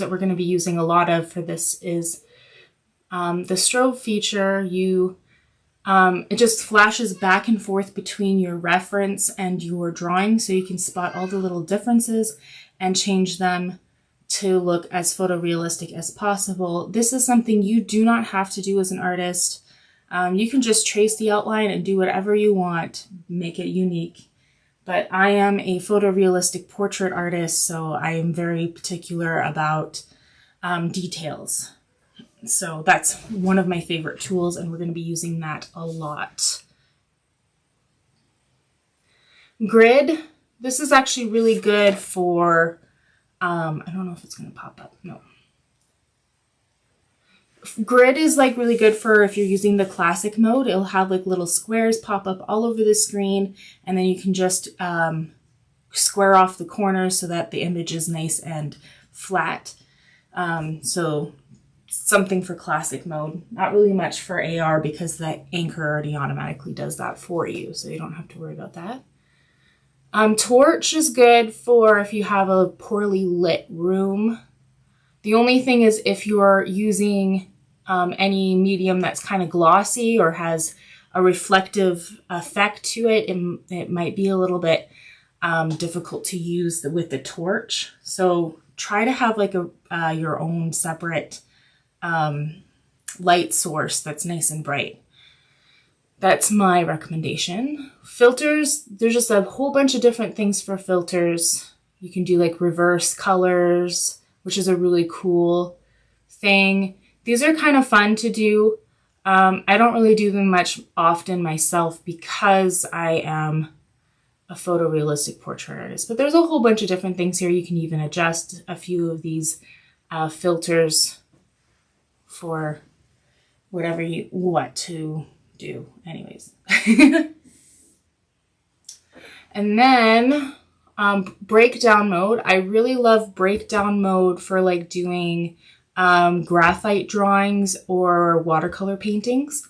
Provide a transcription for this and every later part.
that we're going to be using a lot of for this is the strobe feature. It just flashes back and forth between your reference and your drawing, so you can spot all the little differences and change them to look as photorealistic as possible. This is something you do not have to do as an artist. You can just trace the outline and do whatever you want, make it unique. But I am a photorealistic portrait artist, so I am very particular about details. So that's one of my favorite tools, and we're going to be using that a lot. Grid. This is actually really good for, I don't know if it's going to pop up. No. Grid is like really good for if you're using the classic mode. It'll have like little squares pop up all over the screen, and then you can just square off the corners so that the image is nice and flat. So something for classic mode. Not really much for AR because the anchor already automatically does that for you, so you don't have to worry about that. Torch is good for if you have a poorly lit room. The only thing is if you're using any medium that's kind of glossy or has a reflective effect to it, it might be a little bit difficult to use with the torch. So try to have like your own separate light source that's nice and bright. That's my recommendation. Filters, there's just a whole bunch of different things for filters. You can do like reverse colors, which is a really cool thing. These are kind of fun to do. I don't really do them much often myself because I am a photorealistic portrait artist, but there's a whole bunch of different things here. You can even adjust a few of these filters for whatever you want to do. Anyways. And then breakdown mode. I really love breakdown mode for like doing graphite drawings or watercolor paintings.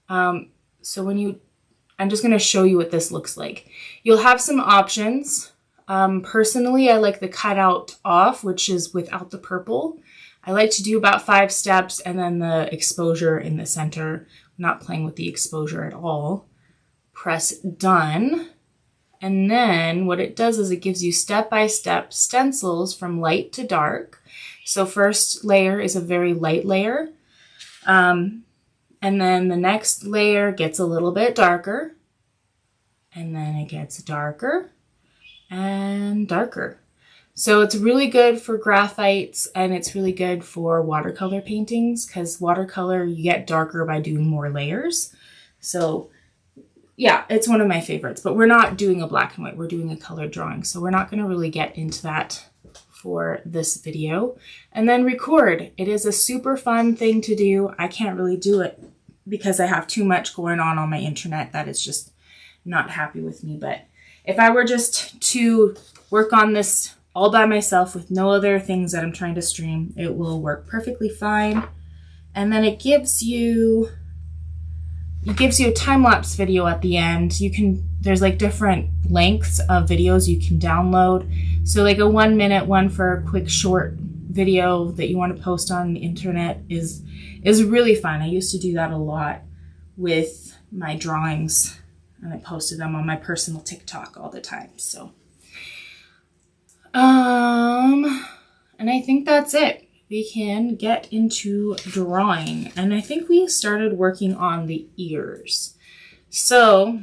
So when I'm just going to show you what this looks like. You'll have some options. Personally, I like the cutout off, which is without the purple. I like to do about 5 steps and then the exposure in the center. I'm not playing with the exposure at all. Press done. And then what it does is it gives you step-by-step stencils from light to dark. So first layer is a very light layer. And then the next layer gets a little bit darker. And then it gets darker and darker. So it's really good for graphites and it's really good for watercolor paintings because watercolor, you get darker by doing more layers. So yeah, it's one of my favorites, but we're not doing a black and white. We're doing a colored drawing. So we're not going to really get into that for this video. And then record. It is a super fun thing to do. I can't really do it because I have too much going on my internet that is just not happy with me. But if I were just to work on this all by myself with no other things that I'm trying to stream, it will work perfectly fine. And then it gives you a time-lapse video at the end. There's like different lengths of videos you can download. So like a 1-minute one for a quick short video that you want to post on the internet is really fun. I used to do that a lot with my drawings and I posted them on my personal TikTok all the time. So and I think that's it. We can get into drawing. And I think we started working on the ears. So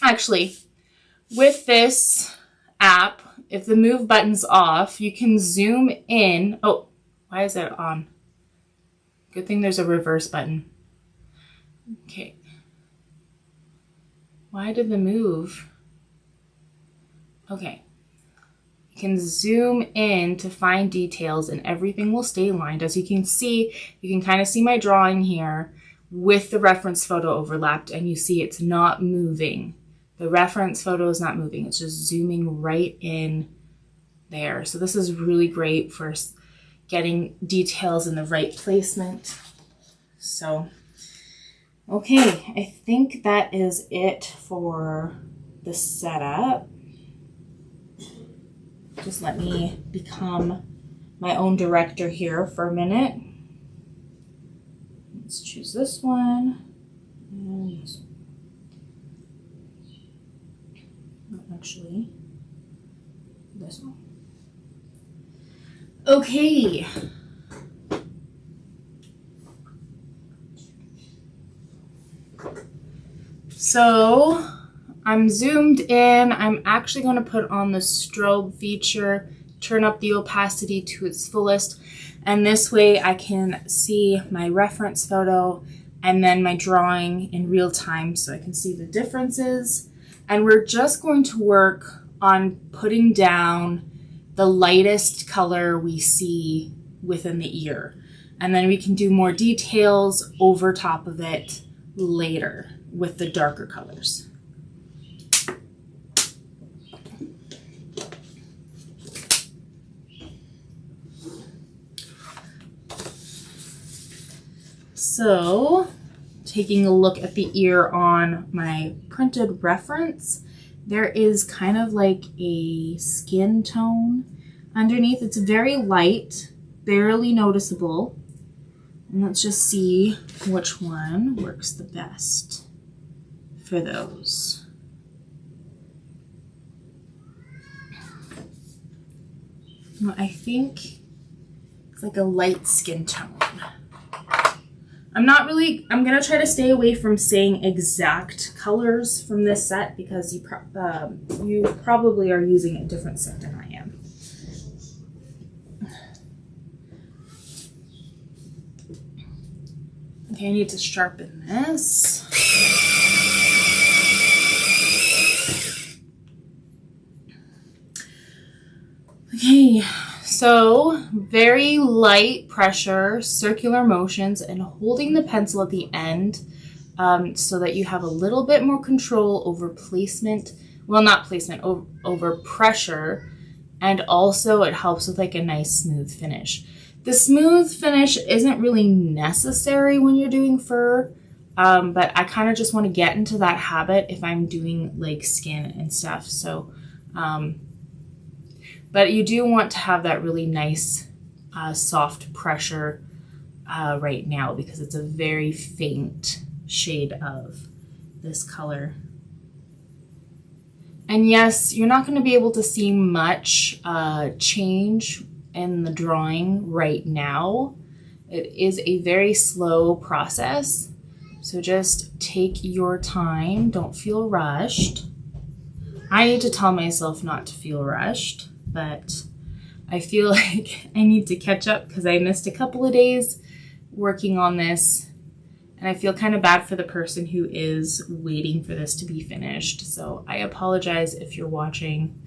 actually, with this app, if the move button's off, you can zoom in. Oh, why is that on? Good thing there's a reverse button. Okay. Why did the move? Okay. Can zoom in to find details and everything will stay aligned. As you can see, you can kind of see my drawing here with the reference photo overlapped and you see it's not moving. The reference photo is not moving. It's just zooming right in there. So this is really great for getting details in the right placement. So, okay, I think that is it for the setup. Just let me become my own director here for a minute. Let's choose this one. And this one. No, actually, this one. Okay. So I'm zoomed in. I'm actually going to put on the strobe feature, turn up the opacity to its fullest, and this way I can see my reference photo and then my drawing in real time so I can see the differences. And we're just going to work on putting down the lightest color we see within the ear. And then we can do more details over top of it later with the darker colors. So, taking a look at the ear on my printed reference, there is kind of like a skin tone underneath. It's very light, barely noticeable. And let's just see which one works the best for those. Well, I think it's like a light skin tone. I'm gonna try to stay away from saying exact colors from this set because you probably are using a different set than I am. Okay, I need to sharpen this. Okay, so very light pressure, circular motions, and holding the pencil at the end so that you have a little bit more control over placement. Well, not placement, over pressure. And also it helps with like a nice smooth finish. The smooth finish isn't really necessary when you're doing fur, but I kind of just want to get into that habit if I'm doing like skin and stuff. So, but you do want to have that really nice soft pressure right now because it's a very faint shade of this color. And yes, you're not going to be able to see much change in the drawing right now. It is a very slow process, so just take your time. Don't feel rushed. I need to tell myself not to feel rushed, but I feel like I need to catch up because I missed a couple of days working on this. And I feel kind of bad for the person who is waiting for this to be finished. So I apologize if you're watching.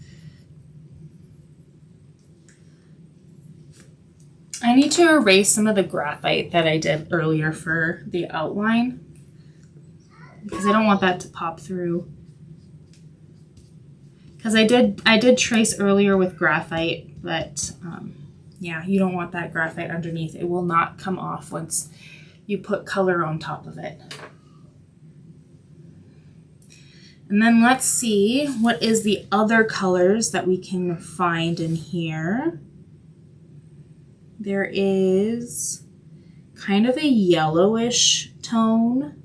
I need to erase some of the graphite that I did earlier for the outline because I don't want that to pop through. Because I did trace earlier with graphite, but yeah, you don't want that graphite underneath. It will not come off once you put color on top of it. And then let's see what is the other colors that we can find in here. There is kind of a yellowish tone.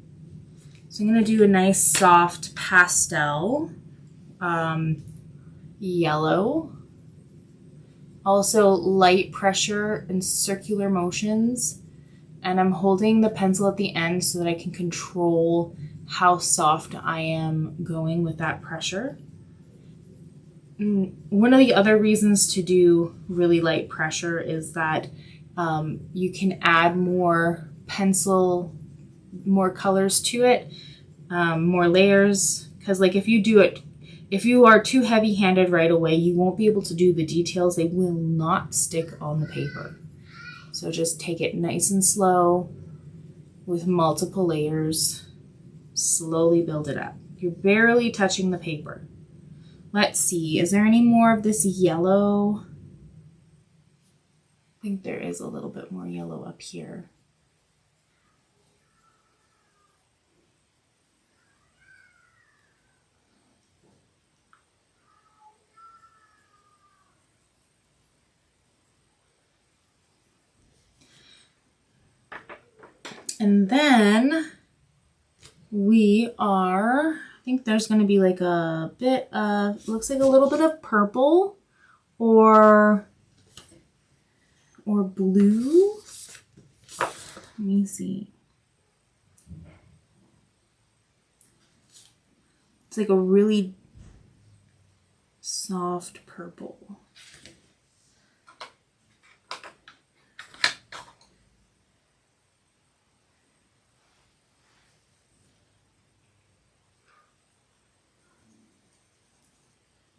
So I'm gonna do a nice soft pastel yellow. Also light pressure and circular motions. And I'm holding the pencil at the end so that I can control how soft I am going with that pressure. One of the other reasons to do really light pressure is that you can add more colors to it, more layers. Because like if you are too heavy-handed right away, you won't be able to do the details. They will not stick on the paper. So just take it nice and slow with multiple layers. Slowly build it up. You're barely touching the paper. Let's see, is there any more of this yellow? I think there is a little bit more yellow up here. And then we are, I think there's going to be like a bit of, looks like a little bit of purple or blue. Let me see. It's like a really soft purple.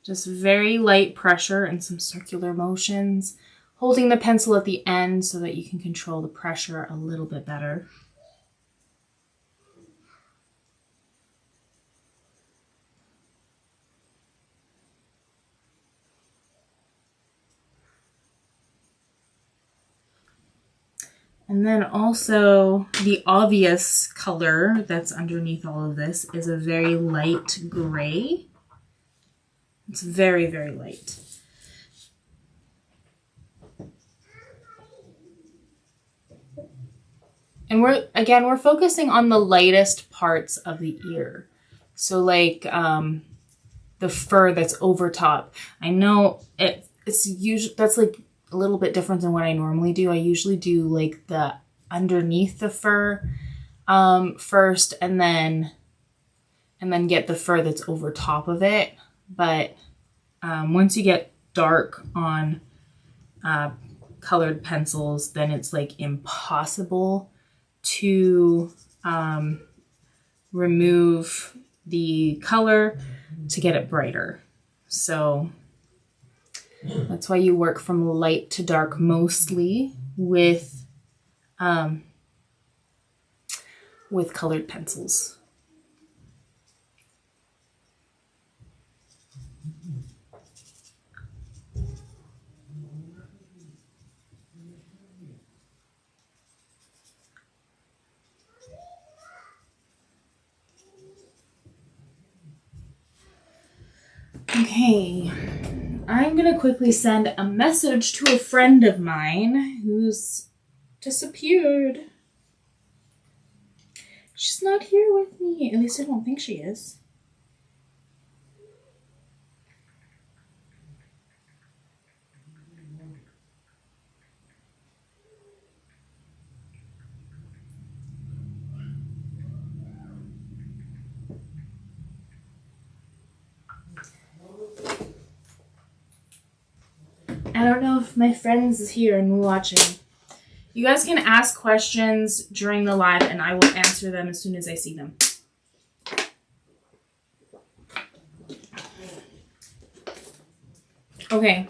Just very light pressure and some circular motions, holding the pencil at the end so that you can control the pressure a little bit better. And then also the obvious color that's underneath all of this is a very light gray. It's very, very light. And we're focusing on the lightest parts of the ear. So like the fur that's over top. I know it's usually, that's like a little bit different than what I normally do. I usually do like the underneath the fur first and then get the fur that's over top of it. But once you get dark on colored pencils, then it's like impossible to remove the color to get it brighter. So that's why you work from light to dark mostly with colored pencils. Okay, I'm gonna quickly send a message to a friend of mine who's disappeared. She's not here with me. At least I don't think she is. I don't know if my friends is here and watching. You guys can ask questions during the live and I will answer them as soon as I see them. Okay,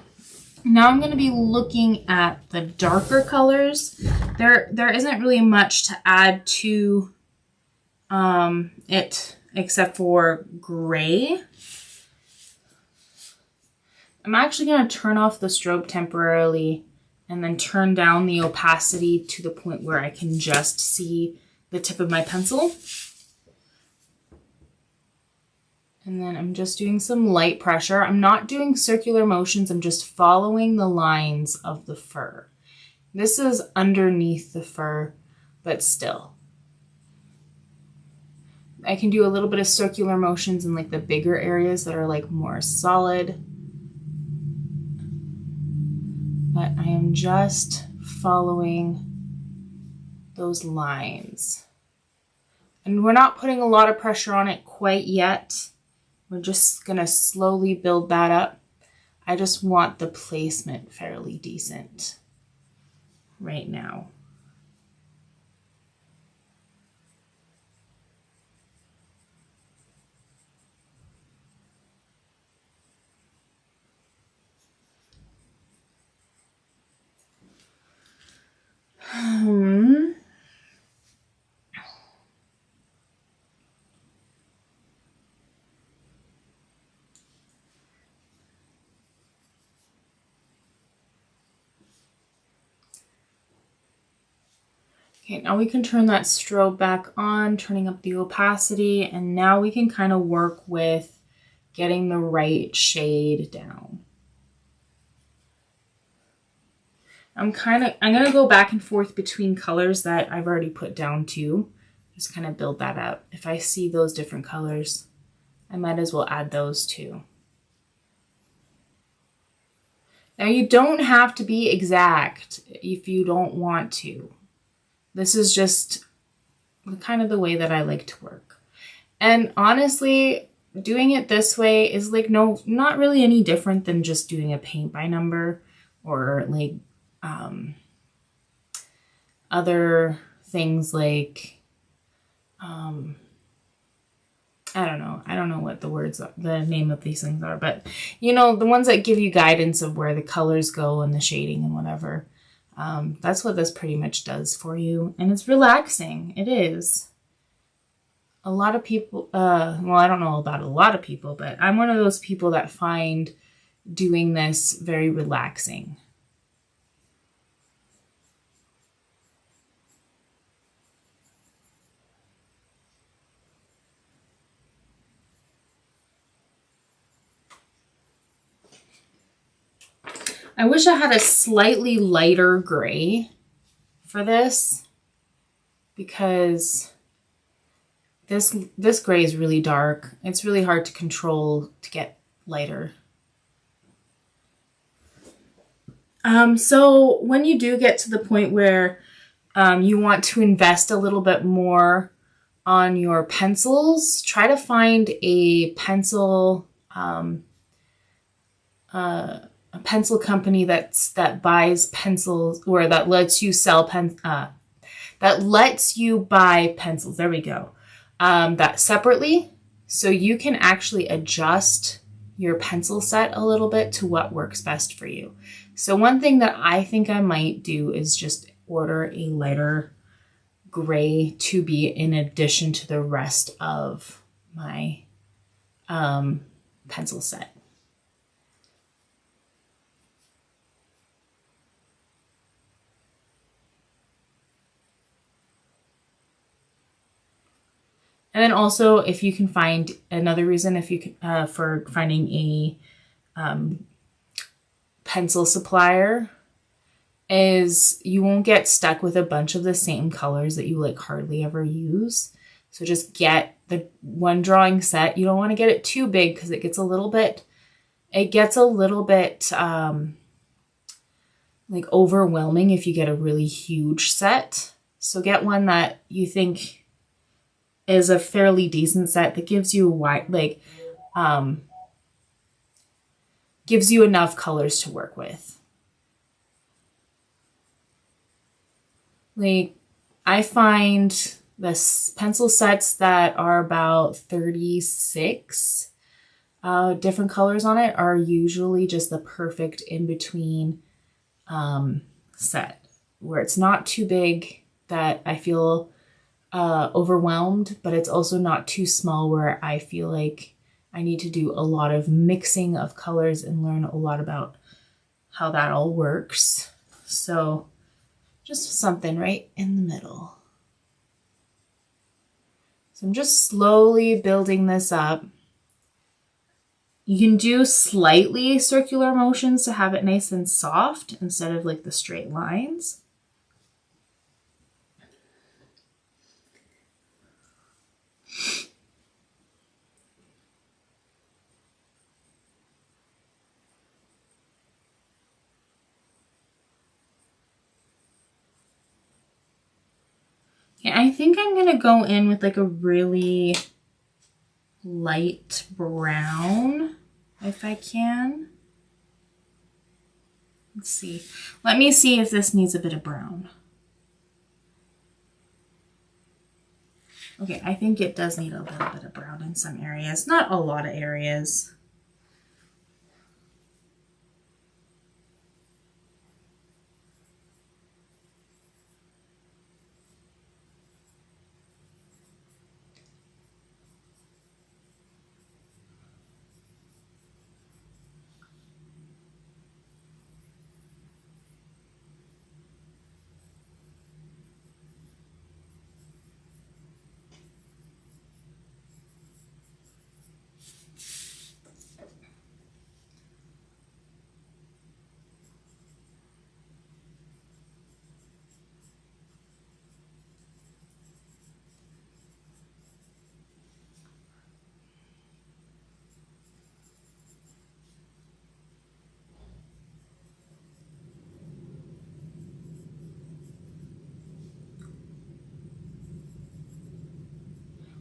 now I'm going to be looking at the darker colors. There isn't really much to add to it except for gray. I'm actually going to turn off the strobe temporarily and then turn down the opacity to the point where I can just see the tip of my pencil. And then I'm just doing some light pressure. I'm not doing circular motions. I'm just following the lines of the fur. This is underneath the fur, but still. I can do a little bit of circular motions in like the bigger areas that are like more solid. But I am just following those lines. And we're not putting a lot of pressure on it quite yet. We're just gonna slowly build that up. I just want the placement fairly decent right now. Okay, now we can turn that strobe back on, turning up the opacity, and now we can kind of work with getting the right shade down. I'm gonna go back and forth between colors that I've already put down too. Just kind of build that up. If I see those different colors, I might as well add those too. Now you don't have to be exact if you don't want to. This is just kind of the way that I like to work. And honestly, doing it this way is like not really any different than just doing a paint by number or like other things like I don't know what the name of these things are, but you know, the ones that give you guidance of where the colors go and the shading and whatever. That's what this pretty much does for you. And it's relaxing. It is. A lot of people, well, I don't know about a lot of people, but I'm one of those people that find doing this very relaxing. I wish I had a slightly lighter gray for this because this gray is really dark. It's really hard to control to get lighter. So when you do get to the point where you want to invest a little bit more on your pencils, try to find a pencil a pencil company that buys pencils, or that lets you sell that lets you buy pencils. There we go. That separately, so you can actually adjust your pencil set a little bit to what works best for you. So one thing that I think I might do is just order a lighter gray to be in addition to the rest of my pencil set. And then also, if you can find another reason, if you can, for finding a pencil supplier, is you won't get stuck with a bunch of the same colors that you like hardly ever use. So just get the one drawing set. You don't want to get it too big because it gets a little bit like overwhelming if you get a really huge set. So get one that you think is a fairly decent set that gives you gives you enough colors to work with. Like, I find the pencil sets that are about 36 different colors on it are usually just the perfect in-between set, where it's not too big that I feel overwhelmed, but it's also not too small where I feel like I need to do a lot of mixing of colors and learn a lot about how that all works. So just something right in the middle. So I'm just slowly building this up. You can do slightly circular motions to have it nice and soft instead of like the straight lines. I think I'm going to go in with like a really light brown, if I can. Let's see. Let me see if this needs a bit of brown. Okay, I think it does need a little bit of brown in some areas. Not a lot of areas.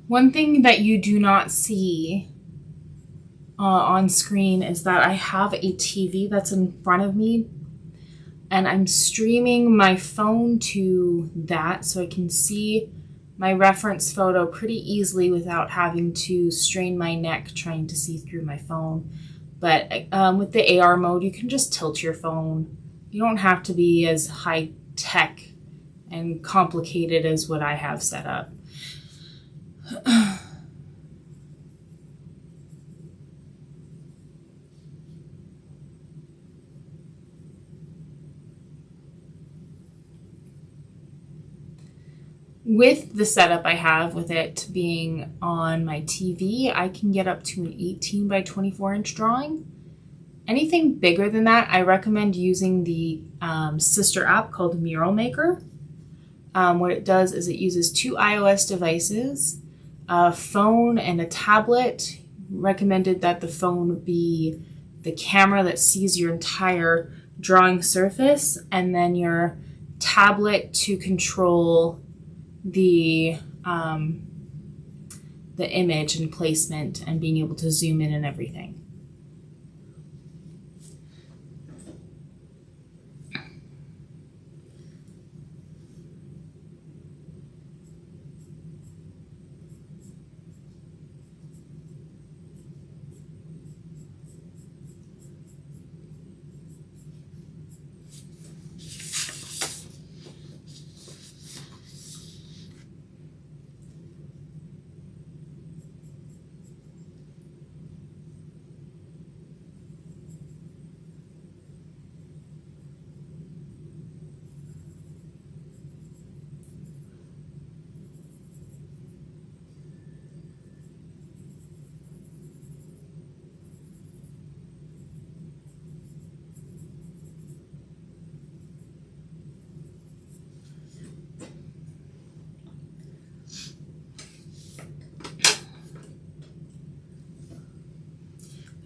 One thing that you do not see on screen is that I have a TV that's in front of me, and I'm streaming my phone to that so I can see my reference photo pretty easily without having to strain my neck trying to see through my phone. But with the AR mode, you can just tilt your phone. You don't have to be as high tech and complicated as what I have set up. With the setup I have, with it being on my TV, I can get up to an 18 by 24 inch drawing. Anything bigger than that, I recommend using the sister app called Mural Maker. What it does is it uses 2 iOS devices, a phone and a tablet. Recommended that the phone be the camera that sees your entire drawing surface, and then your tablet to control the image and placement and being able to zoom in and everything.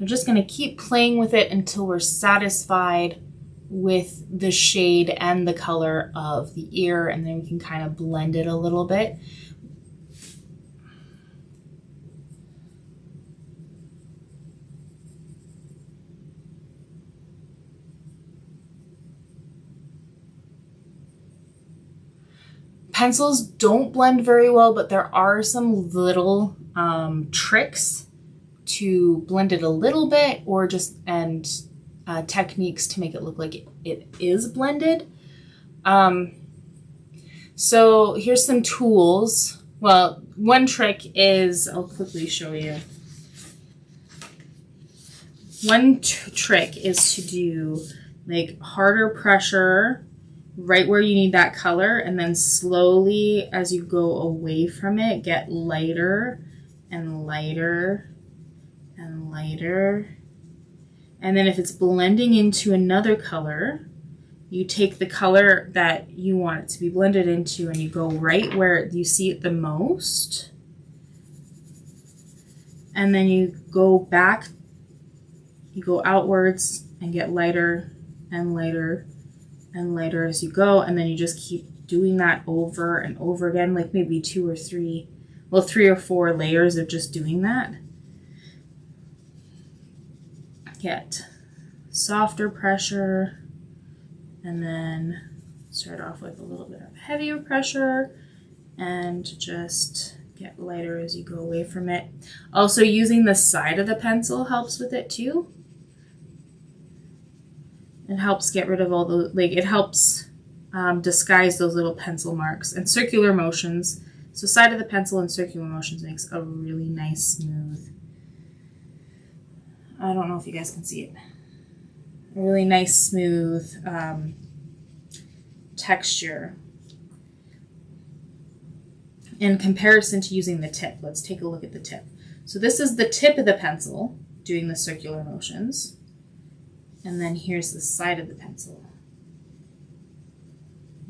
I'm just going to keep playing with it until we're satisfied with the shade and the color of the ear, and then we can kind of blend it a little bit. Pencils don't blend very well, but there are some little tricks to blend it a little bit, or just techniques to make it look like it is blended. So here's some tools. Well, one trick is, I'll quickly show you. One trick is to do like harder pressure right where you need that color, and then slowly as you go away from it, get lighter and lighter and lighter. And then if it's blending into another color, you take the color that you want it to be blended into and you go right where you see it the most. And then you go back, you go outwards and get lighter and lighter and lighter as you go. And then you just keep doing that over and over again, like maybe 3 or 4 layers of just doing that. Get softer pressure, and then start off with a little bit of heavier pressure and just get lighter as you go away from it. Also, using the side of the pencil helps with it too. It helps get rid of all the, it helps disguise those little pencil marks, and circular motions. So side of the pencil and circular motions makes a really nice smooth, I don't know if you guys can see it, a really nice smooth texture. In comparison to using the tip, let's take a look at the tip. So this is the tip of the pencil doing the circular motions, and then here's the side of the pencil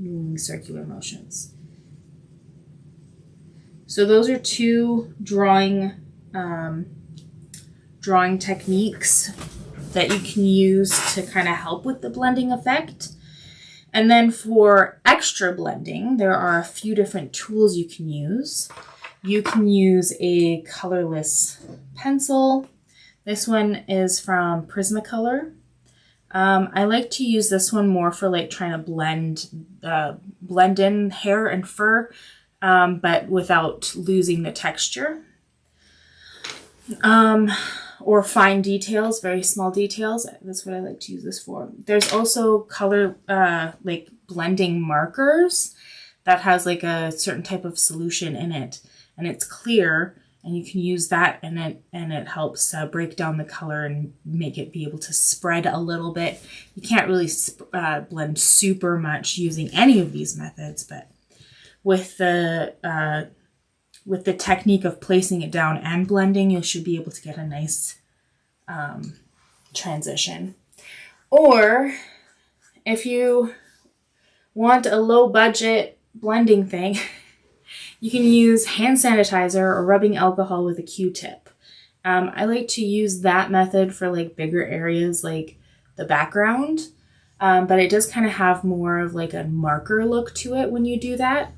doing circular motions. So those are 2 drawing techniques that you can use to kind of help with the blending effect. And then for extra blending, there are a few different tools you can use. you can use a colorless pencil. This one is from Prismacolor. I like to use this one more for like trying to blend in hair and fur, but without losing the texture. Or fine details, very small details. That's what I like to use this for. There's also color, like blending markers that has like a certain type of solution in it, and it's clear, and you can use that, and it helps break down the color and make it be able to spread a little bit. You can't really blend super much using any of these methods, but with the technique of placing it down and blending, you should be able to get a nice transition. Or if you want a low budget blending thing, you can use hand sanitizer or rubbing alcohol with a Q-tip. I like to use that method for like bigger areas like the background, but it does kind of have more of like a marker look to it when you do that.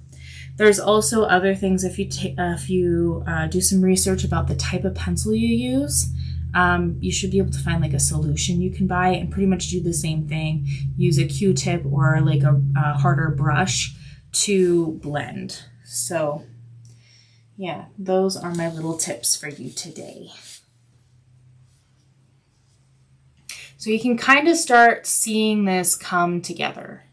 There's also other things if you do some research about the type of pencil you use. You should be able to find like a solution you can buy and pretty much do the same thing. Use a Q-tip or like a harder brush to blend. So yeah, those are my little tips for you today. So you can kind of start seeing this come together.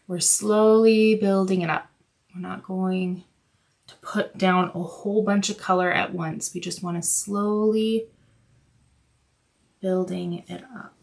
We're slowly building it up. We're not going to put down a whole bunch of color at once. We just want to slowly building it up.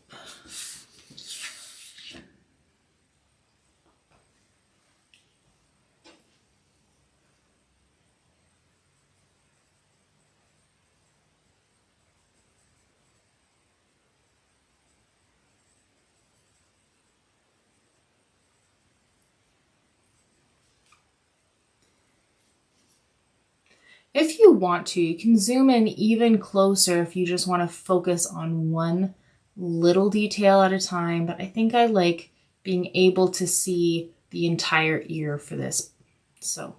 If you want to, you can zoom in even closer if you just want to focus on one little detail at a time, but I think I like being able to see the entire ear for this. So,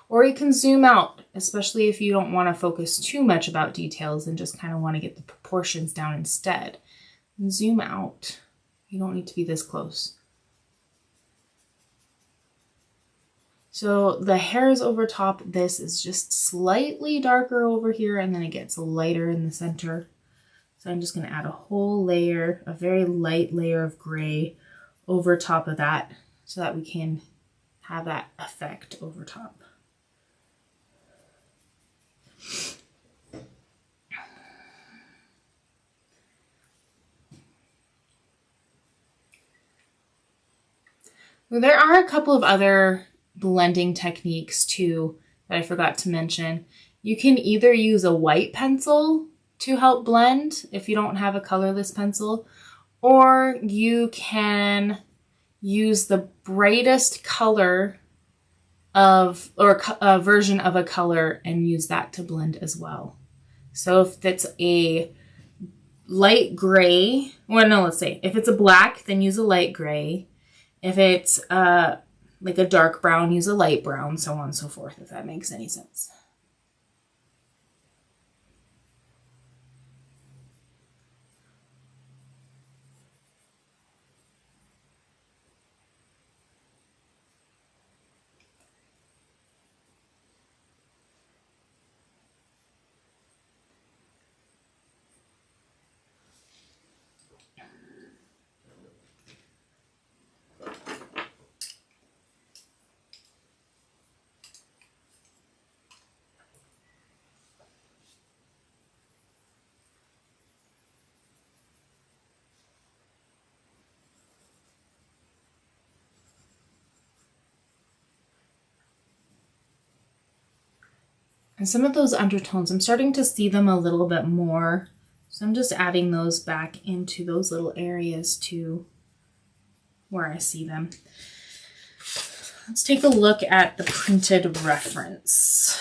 or you can zoom out, especially if you don't want to focus too much about details and just kind of want to get the proportions down instead. And zoom out. You don't need to be this close. So the hairs over top, this is just slightly darker over here, and then it gets lighter in the center. So I'm just going to add a whole layer, a very light layer of gray over top of that so that we can have that effect over top. Well, there are a couple of other blending techniques too that I forgot to mention. You can either use a white pencil to help blend if you don't have a colorless pencil, or you can use the brightest color of, or a version of a color, and use that to blend as well. So if it's a light gray, well, no, let's say if it's a black, then use a light gray. If it's like a dark brown, use a light brown, so on and so forth, if that makes any sense. And some of those undertones, I'm starting to see them a little bit more. So I'm just adding those back into those little areas too, where I see them. Let's take a look at the printed reference.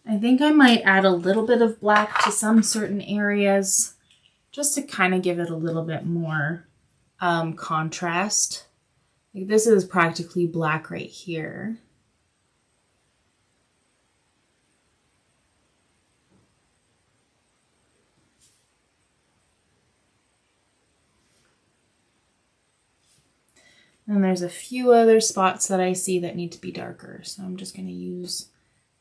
I think I might add a little bit of black to some certain areas just to kind of give it a little bit more contrast. Like this is practically black right here. And there's a few other spots that I see that need to be darker. So I'm just going to use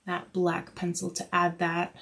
that black pencil to add that.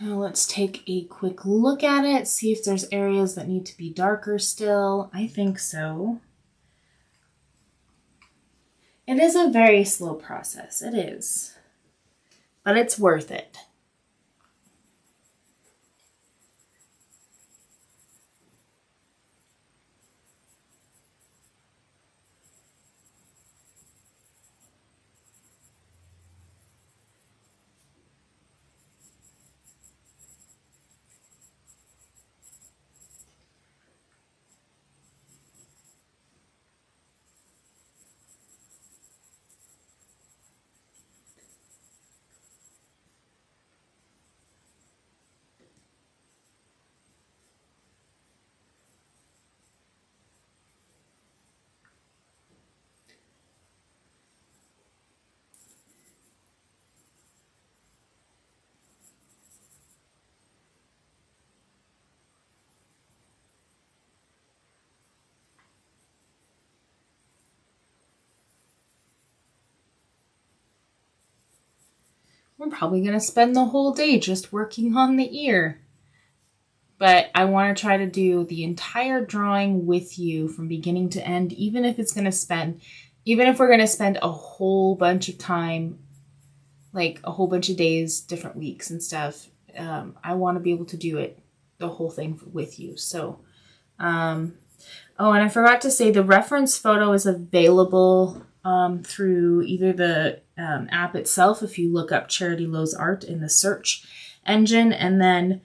Now let's take a quick look at it, see if there's areas that need to be darker still. I think so. It is a very slow process, it is, but it's worth it. We're probably going to spend the whole day just working on the ear. But I want to try to do the entire drawing with you from beginning to end, even if we're going to spend a whole bunch of time, like a whole bunch of days, different weeks and stuff. I want to be able to do it, the whole thing with you. So, oh, and I forgot to say the reference photo is available through either the app itself, if you look up charitylowsart in the search engine, and then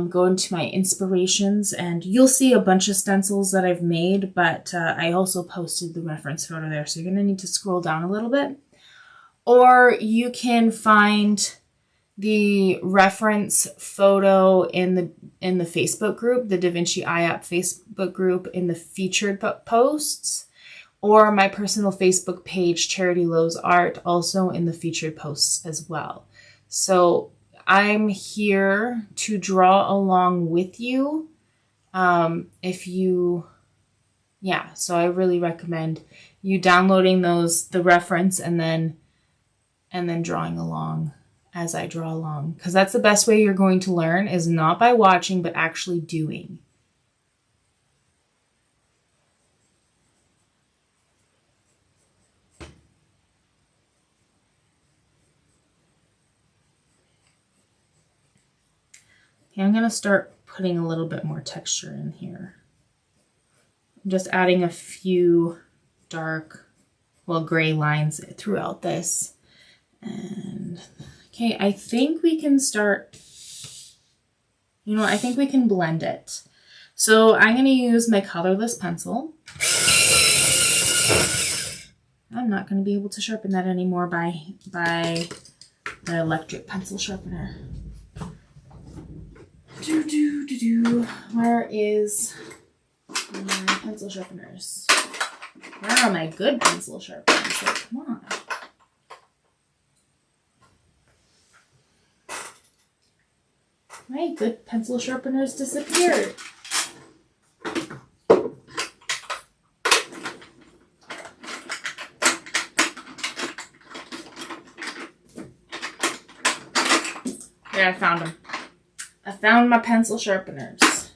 go into my inspirations, and you'll see a bunch of stencils that I've made, but I also posted the reference photo there, so you're going to need to scroll down a little bit. Or you can find the reference photo in the Facebook group, the Da Vinci Eye App Facebook group, in the featured posts, or my personal Facebook page, charitylowsart, also in the featured posts as well. So I'm here to draw along with you. So I really recommend you downloading the reference and then drawing along as I draw along, because that's the best way you're going to learn, is not by watching, but actually doing. Okay, I'm going to start putting a little bit more texture in here. I'm just adding a few gray lines throughout this. And okay, I think we can start, I think we can blend it. So I'm going to use my colorless pencil. I'm not going to be able to sharpen that anymore by the electric pencil sharpener. Where is my pencil sharpeners? Where are my good pencil sharpeners? Like, come on. My good pencil sharpeners disappeared. There, I found them. I found my pencil sharpeners.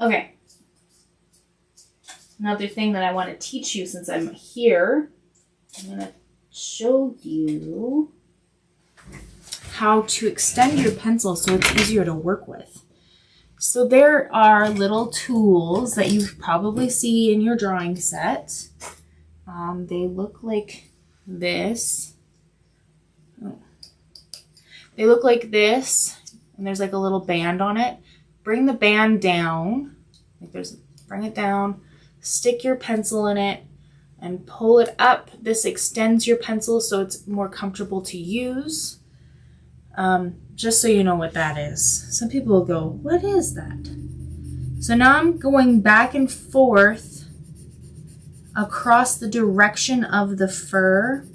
Okay. Another thing that I want to teach you since I'm here, I'm going to show you how to extend your pencil so it's easier to work with. So there are little tools that you probably see in your drawing set. They look like this. Oh. They look like this, and there's like a little band on it. Bring the band down, bring it down, stick your pencil in it, and pull it up. This extends your pencil so it's more comfortable to use. Just so you know what that is. Some people will go, what is that? So now I'm going back and forth across the direction of the fur.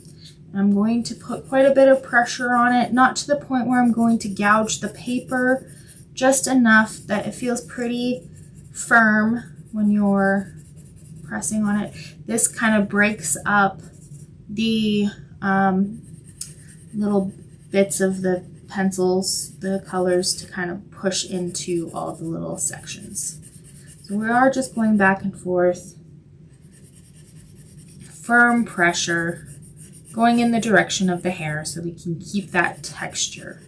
I'm going to put quite a bit of pressure on it, not to the point where I'm going to gouge the paper, just enough that it feels pretty firm when you're pressing on it. This kind of breaks up the little bits of the pencils, the colors, to kind of push into all the little sections. So we are just going back and forth, firm pressure, going in the direction of the hair so we can keep that texture.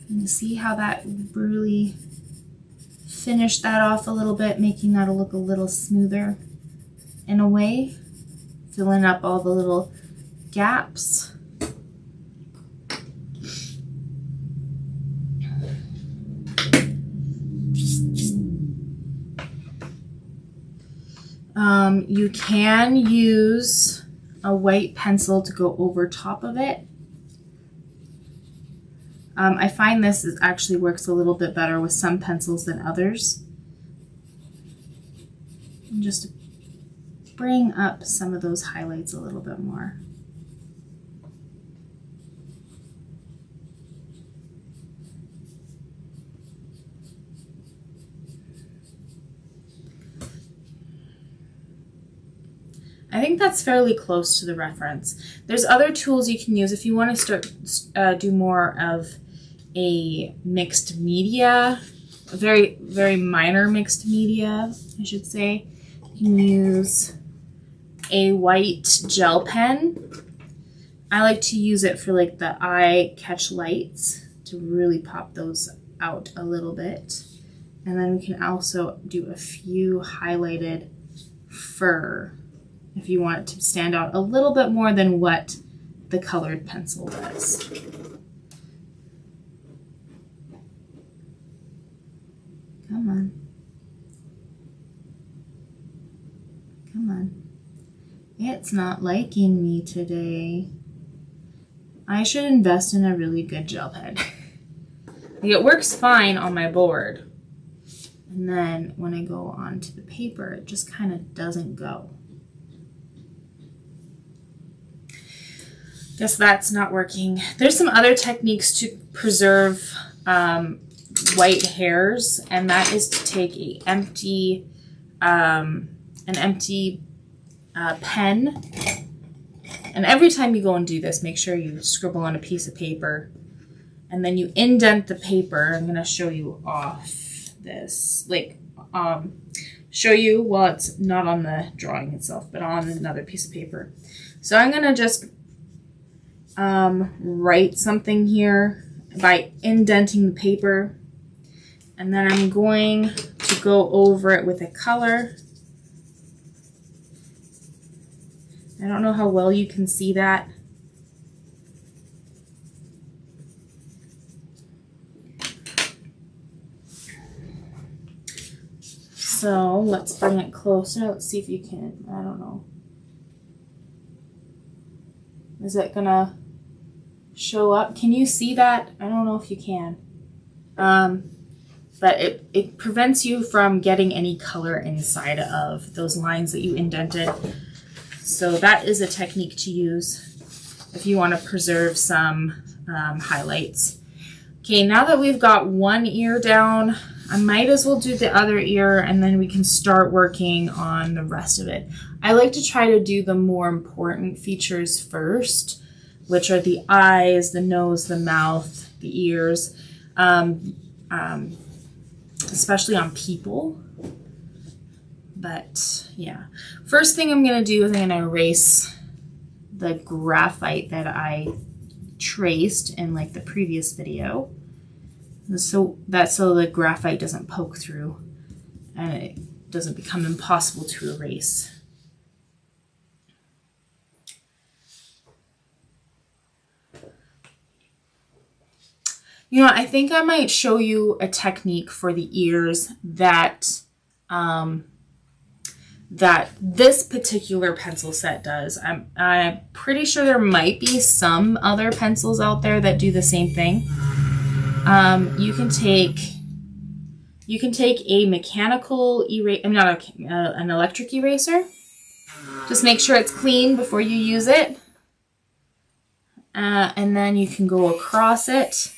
And you see how that really finished that off a little bit, making that look a little smoother in a way, filling up all the little gaps. You can use a white pencil to go over top of it. I find this actually works a little bit better with some pencils than others. And just to bring up some of those highlights a little bit more. I think that's fairly close to the reference. There's other tools you can use if you want to start do more of a mixed media, a very, very minor mixed media, I should say. You can use a white gel pen. I like to use it for like the eye catch lights to really pop those out a little bit. And then we can also do a few highlighted fur if you want it to stand out a little bit more than what the colored pencil does. Come on. Come on. It's not liking me today. I should invest in a really good gel pen. It works fine on my board. And then when I go onto the paper, it just kind of doesn't go. Guess that's not working. There's some other techniques to preserve white hairs, and that is to take an empty pen, and every time you go and do this, make sure you scribble on a piece of paper, and then you indent the paper. I'm going to show you off this, show you while it's not on the drawing itself, but on another piece of paper. So I'm going to just write something here by indenting the paper, and then I'm going to go over it with a color. I don't know how well you can see that. So let's bring it closer. Let's see if you can, I don't know. Is it gonna show up? Can you see that? I don't know if you can. But it prevents you from getting any color inside of those lines that you indented. So that is a technique to use if you want to preserve some highlights. Okay, now that we've got one ear down, I might as well do the other ear and then we can start working on the rest of it. I like to try to do the more important features first, which are the eyes, the nose, the mouth, the ears, especially on people. But yeah, first thing I'm going to do is I'm going to erase the graphite that I traced in like the previous video, so the graphite doesn't poke through and it doesn't become impossible to erase. You know, I think I might show you a technique for the ears that that this particular pencil set does. I'm pretty sure there might be some other pencils out there that do the same thing. You can take a mechanical eraser, an electric eraser. Just make sure it's clean before you use it. And then you can go across it,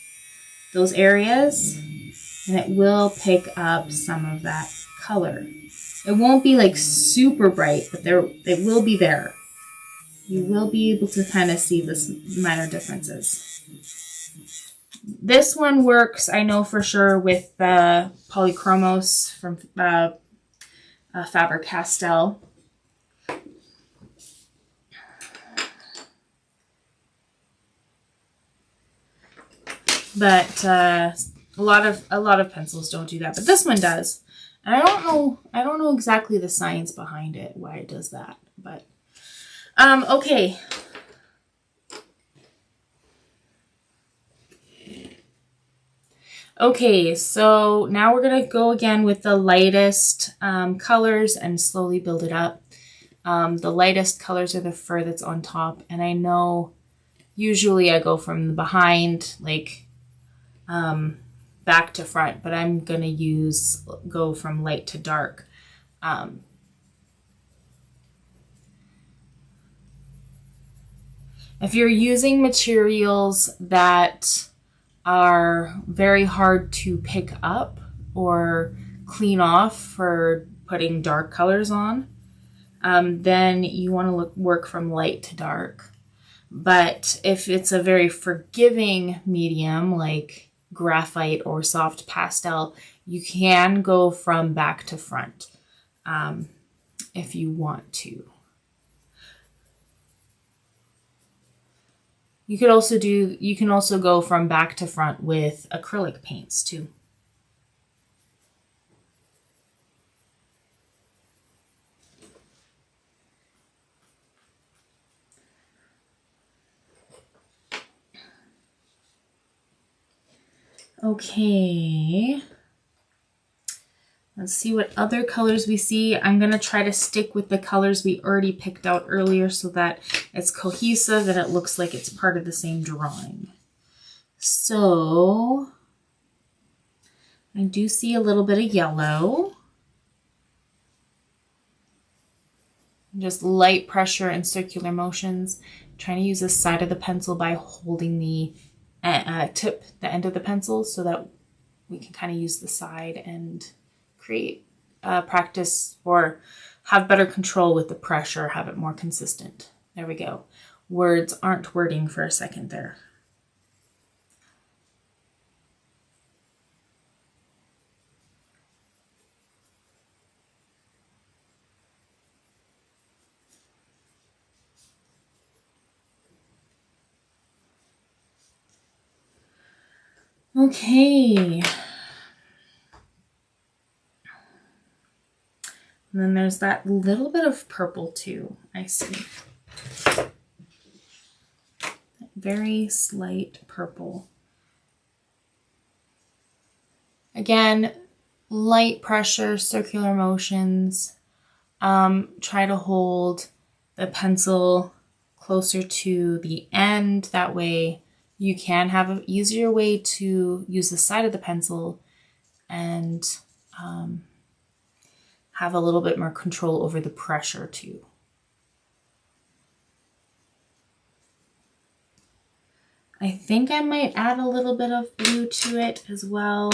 those areas, and it will pick up some of that color. It won't be like super bright, but it will be there. You will be able to kind of see the minor differences. This one works, I know for sure, with the Polychromos from Faber-Castell. But a lot of pencils don't do that, but this one does. And I don't know exactly the science behind it, why it does that, but okay. Okay, so now we're gonna go again with the lightest colors and slowly build it up. The lightest colors are the fur that's on top, and I know usually I go from the behind, like back to front, but I'm gonna go from light to dark. If you're using materials that are very hard to pick up or clean off for putting dark colors on, then you want to work from light to dark. But if it's a very forgiving medium like graphite or soft pastel, you can go from back to front if you want to. You can also go from back to front with acrylic paints too. Okay, let's see what other colors we see. I'm going to try to stick with the colors we already picked out earlier so that it's cohesive and it looks like it's part of the same drawing. So I do see a little bit of yellow. Just light pressure and circular motions. I'm trying to use the side of the pencil by holding the the end of the pencil so that we can kind of use the side and create practice or have better control with the pressure, have it more consistent. There we go. Words aren't wording for a second there. Okay. And then there's that little bit of purple too, I see. Very slight purple. Again, light pressure, circular motions. Try to hold the pencil closer to the end. That way you can have an easier way to use the side of the pencil and have a little bit more control over the pressure too. I think I might add a little bit of blue to it as well.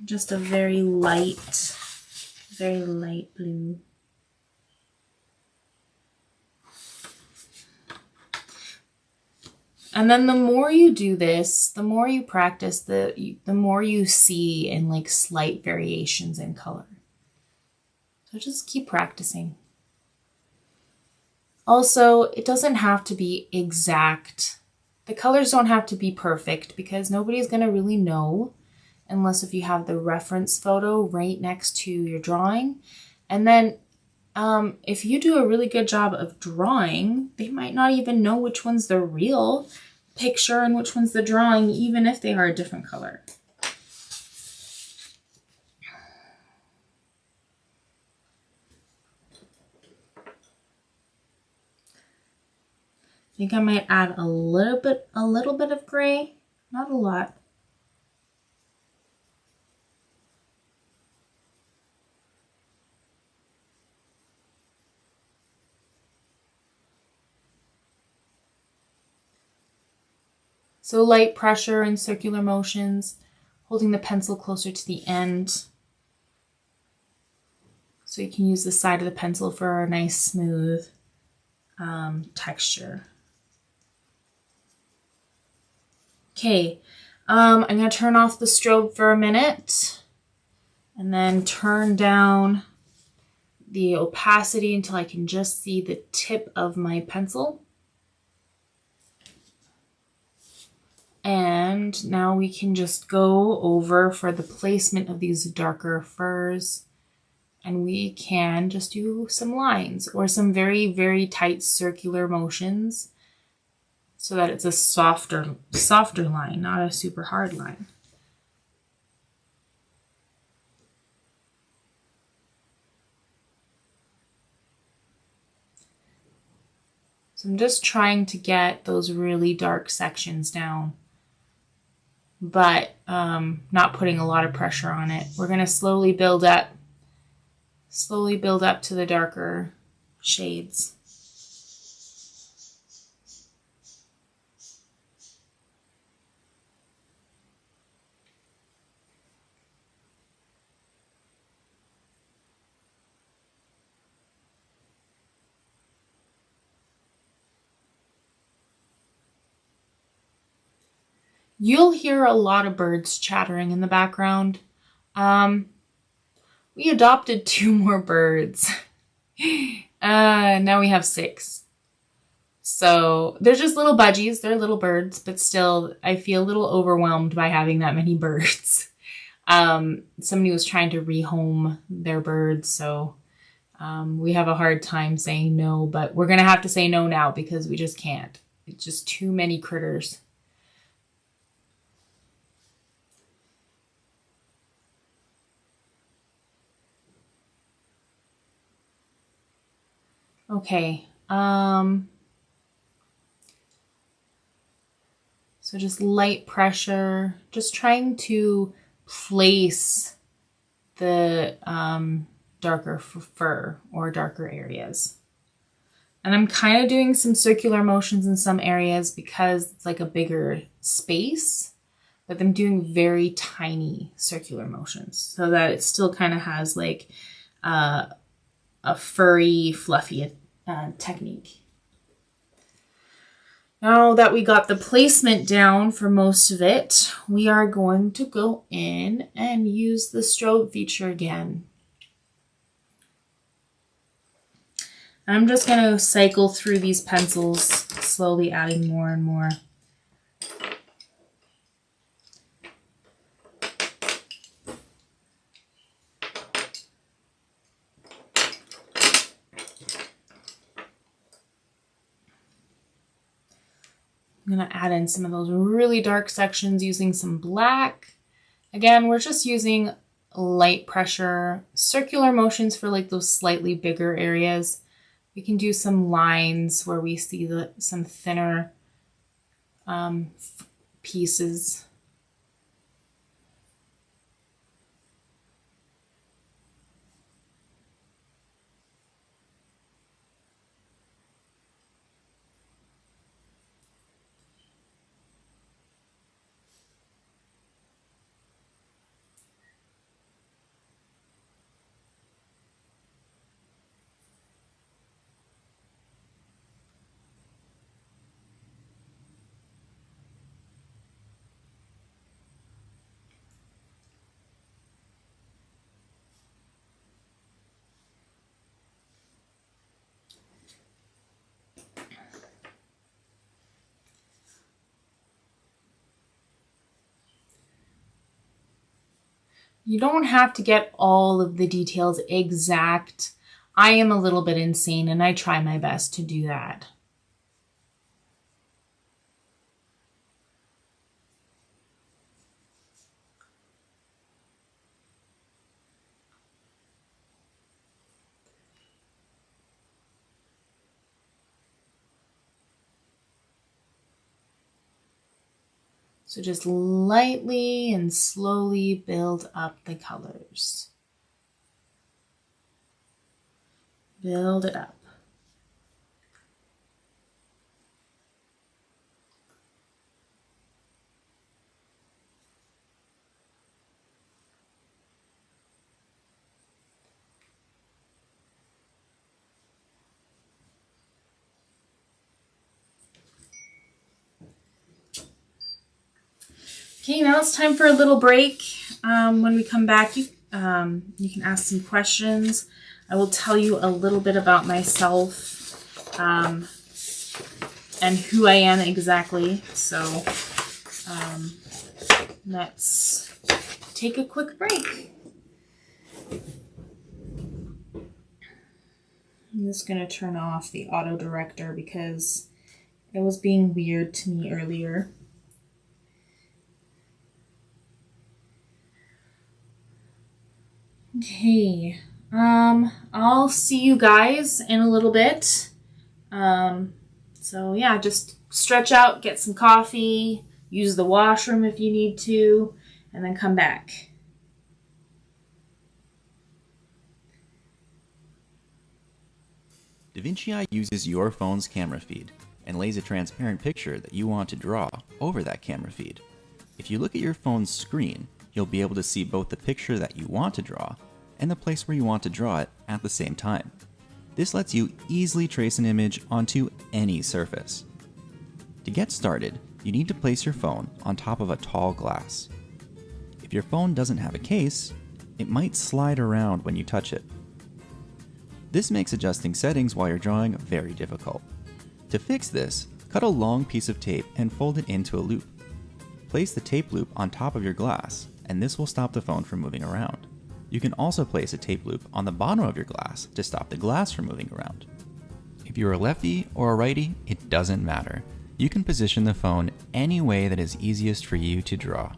Just a very light blue. And then the more you do this, the more you practice, the more you see in like slight variations in color. So just keep practicing. Also, it doesn't have to be exact. The colors don't have to be perfect because nobody's going to really know unless if you have the reference photo right next to your drawing. And then if you do a really good job of drawing, they might not even know which one's the real picture and which one's the drawing, even if they are a different color. I think I might add a little bit of gray, not a lot. So light pressure and circular motions, holding the pencil closer to the end. So you can use the side of the pencil for a nice smooth texture. Okay, I'm gonna turn off the strobe for a minute and then turn down the opacity until I can just see the tip of my pencil. And now we can just go over for the placement of these darker furs, and we can just do some lines or some very, very tight circular motions so that it's a softer line, not a super hard line. So I'm just trying to get those really dark sections down, but not putting a lot of pressure on it. We're going to slowly build up to the darker shades. You'll hear a lot of birds chattering in the background. We adopted 2 more birds. Now we have 6. So they're just little budgies. They're little birds, but still I feel a little overwhelmed by having that many birds. Somebody was trying to rehome their birds, so we have a hard time saying no, but we're going to have to say no now because we just can't. It's just too many critters. Okay, so just light pressure, just trying to place the darker fur or darker areas. And I'm kind of doing some circular motions in some areas because it's like a bigger space, but I'm doing very tiny circular motions so that it still kind of has like a furry, fluffy technique. Now that we got the placement down for most of it, we are going to go in and use the strobe feature again. I'm just going to cycle through these pencils, slowly adding more and more. I'm going to add in some of those really dark sections using some black. Again, we're just using light pressure, circular motions for like those slightly bigger areas. We can do some lines where we see some thinner pieces. You don't have to get all of the details exact. I am a little bit insane and I try my best to do that. So just lightly and slowly build up the colors. Build it up. Okay, now it's time for a little break. When we come back, you can ask some questions. I will tell you a little bit about myself and who I am exactly. So let's take a quick break. I'm just going to turn off the auto director because it was being weird to me earlier. Okay, I'll see you guys in a little bit. So yeah, just stretch out, get some coffee, use the washroom if you need to, and then come back. Vinci Eye uses your phone's camera feed and lays a transparent picture that you want to draw over that camera feed. If you look at your phone's screen, you'll be able to see both the picture that you want to draw and the place where you want to draw it at the same time. This lets you easily trace an image onto any surface. To get started, you need to place your phone on top of a tall glass. If your phone doesn't have a case, it might slide around when you touch it. This makes adjusting settings while you're drawing very difficult. To fix this, cut a long piece of tape and fold it into a loop. Place the tape loop on top of your glass, and this will stop the phone from moving around. You can also place a tape loop on the bottom of your glass to stop the glass from moving around. If you're a lefty or a righty, it doesn't matter. You can position the phone any way that is easiest for you to draw.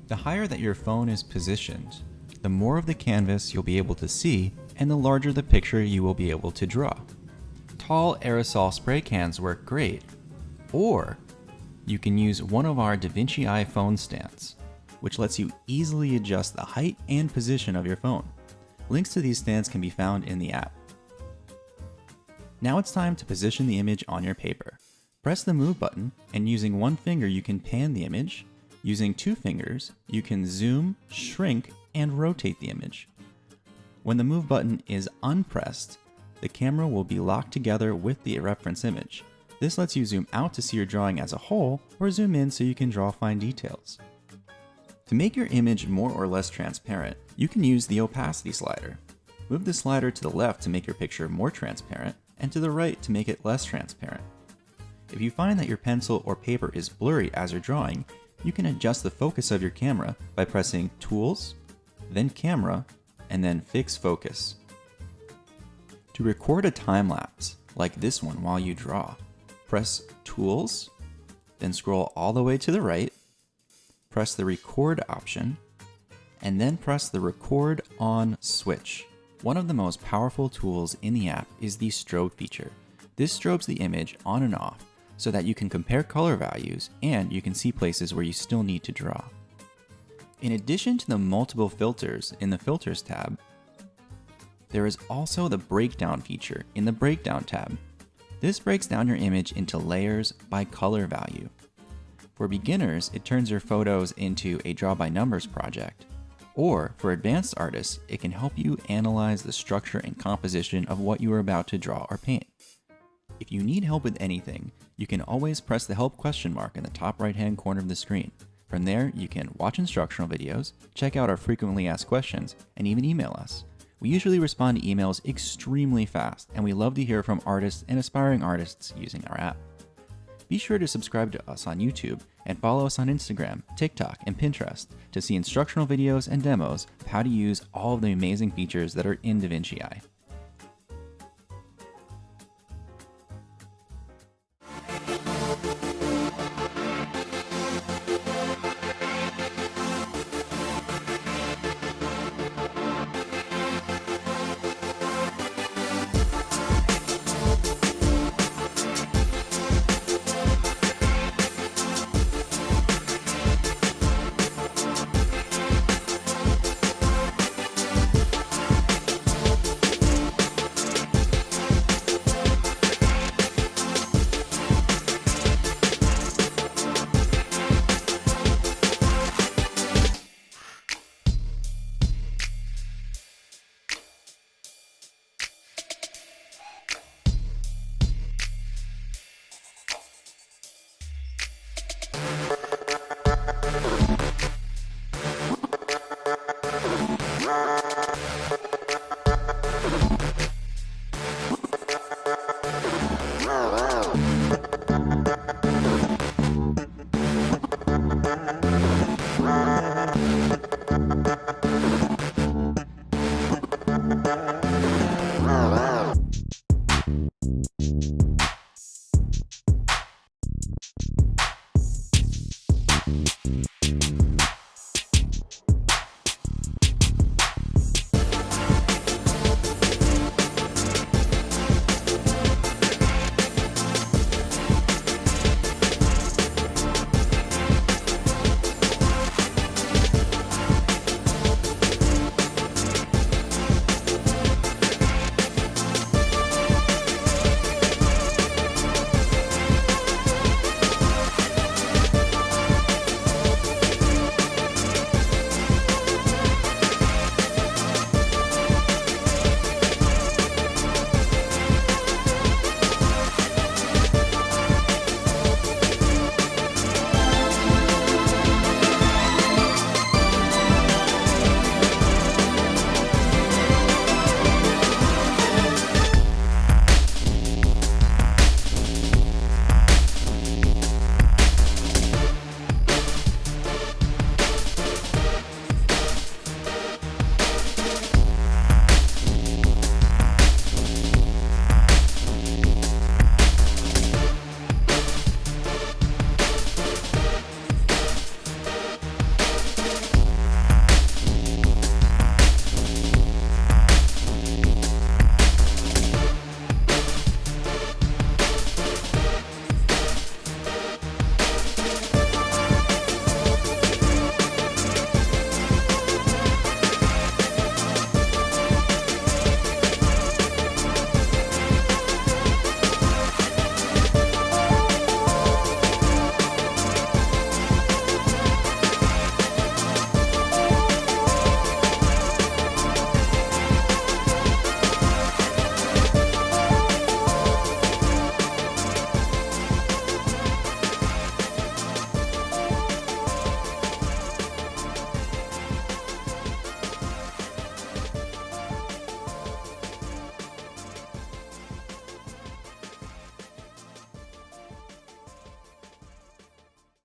The higher that your phone is positioned, the more of the canvas you'll be able to see and the larger the picture you will be able to draw. Tall aerosol spray cans work great, or you can use one of our Vinci Eye phone stands, which lets you easily adjust the height and position of your phone. Links to these stands can be found in the app. Now it's time to position the image on your paper. Press the move button, and using one finger you can pan the image. Using 2 fingers, you can zoom, shrink, and rotate the image. When the move button is unpressed, the camera will be locked together with the reference image. This lets you zoom out to see your drawing as a whole, or zoom in so you can draw fine details. To make your image more or less transparent, you can use the opacity slider. Move the slider to the left to make your picture more transparent, and to the right to make it less transparent. If you find that your pencil or paper is blurry as you're drawing, you can adjust the focus of your camera by pressing Tools, then Camera, and then Fix Focus. To record a time lapse, like this one while you draw, press Tools, then scroll all the way to the right, press the Record option, and then press the Record On switch. One of the most powerful tools in the app is the strobe feature. This strobes the image on and off so that you can compare color values and you can see places where you still need to draw. In addition to the multiple filters in the Filters tab, there is also the Breakdown feature in the Breakdown tab. This breaks down your image into layers by color value. For beginners, it turns your photos into a draw by numbers project. Or for advanced artists, it can help you analyze the structure and composition of what you are about to draw or paint. If you need help with anything, you can always press the help question mark in the top right-hand corner of the screen. From there, you can watch instructional videos, check out our frequently asked questions, and even email us. We usually respond to emails extremely fast, and we love to hear from artists and aspiring artists using our app. Be sure to subscribe to us on YouTube and follow us on Instagram, TikTok, and Pinterest to see instructional videos and demos of how to use all of the amazing features that are in Vinci Eye.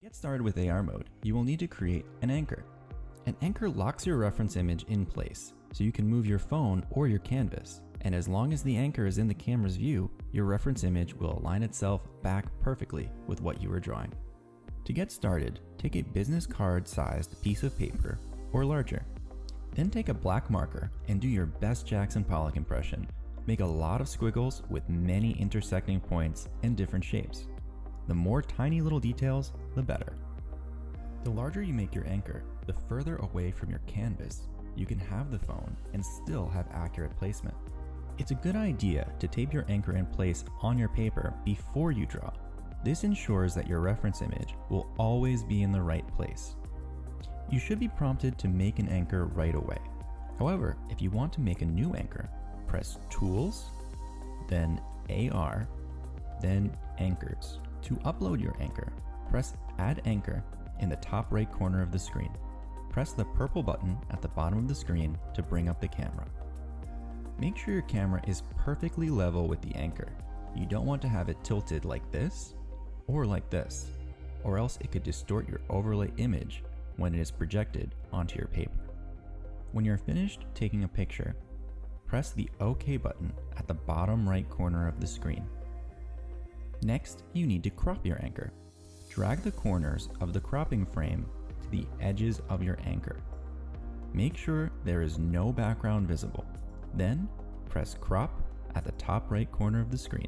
Get started with AR mode, you will need to create an anchor. An anchor locks your reference image in place, so you can move your phone or your canvas, and as long as the anchor is in the camera's view, your reference image will align itself back perfectly with what you are drawing. To get started, take a business card sized piece of paper, or larger. Then take a black marker and do your best Jackson Pollock impression. Make a lot of squiggles with many intersecting points and different shapes. The more tiny little details, the better. The larger you make your anchor, the further away from your canvas you can have the phone and still have accurate placement. It's a good idea to tape your anchor in place on your paper before you draw. This ensures that your reference image will always be in the right place. You should be prompted to make an anchor right away. However, if you want to make a new anchor, press Tools, then AR, then Anchors. To upload your anchor, press Add Anchor in the top right corner of the screen. Press the purple button at the bottom of the screen to bring up the camera. Make sure your camera is perfectly level with the anchor. You don't want to have it tilted like this or like this, or else it could distort your overlay image when it is projected onto your paper. When you're finished taking a picture, press the OK button at the bottom right corner of the screen. Next, you need to crop your anchor. Drag the corners of the cropping frame to the edges of your anchor. Make sure there is no background visible. Then, press crop at the top right corner of the screen.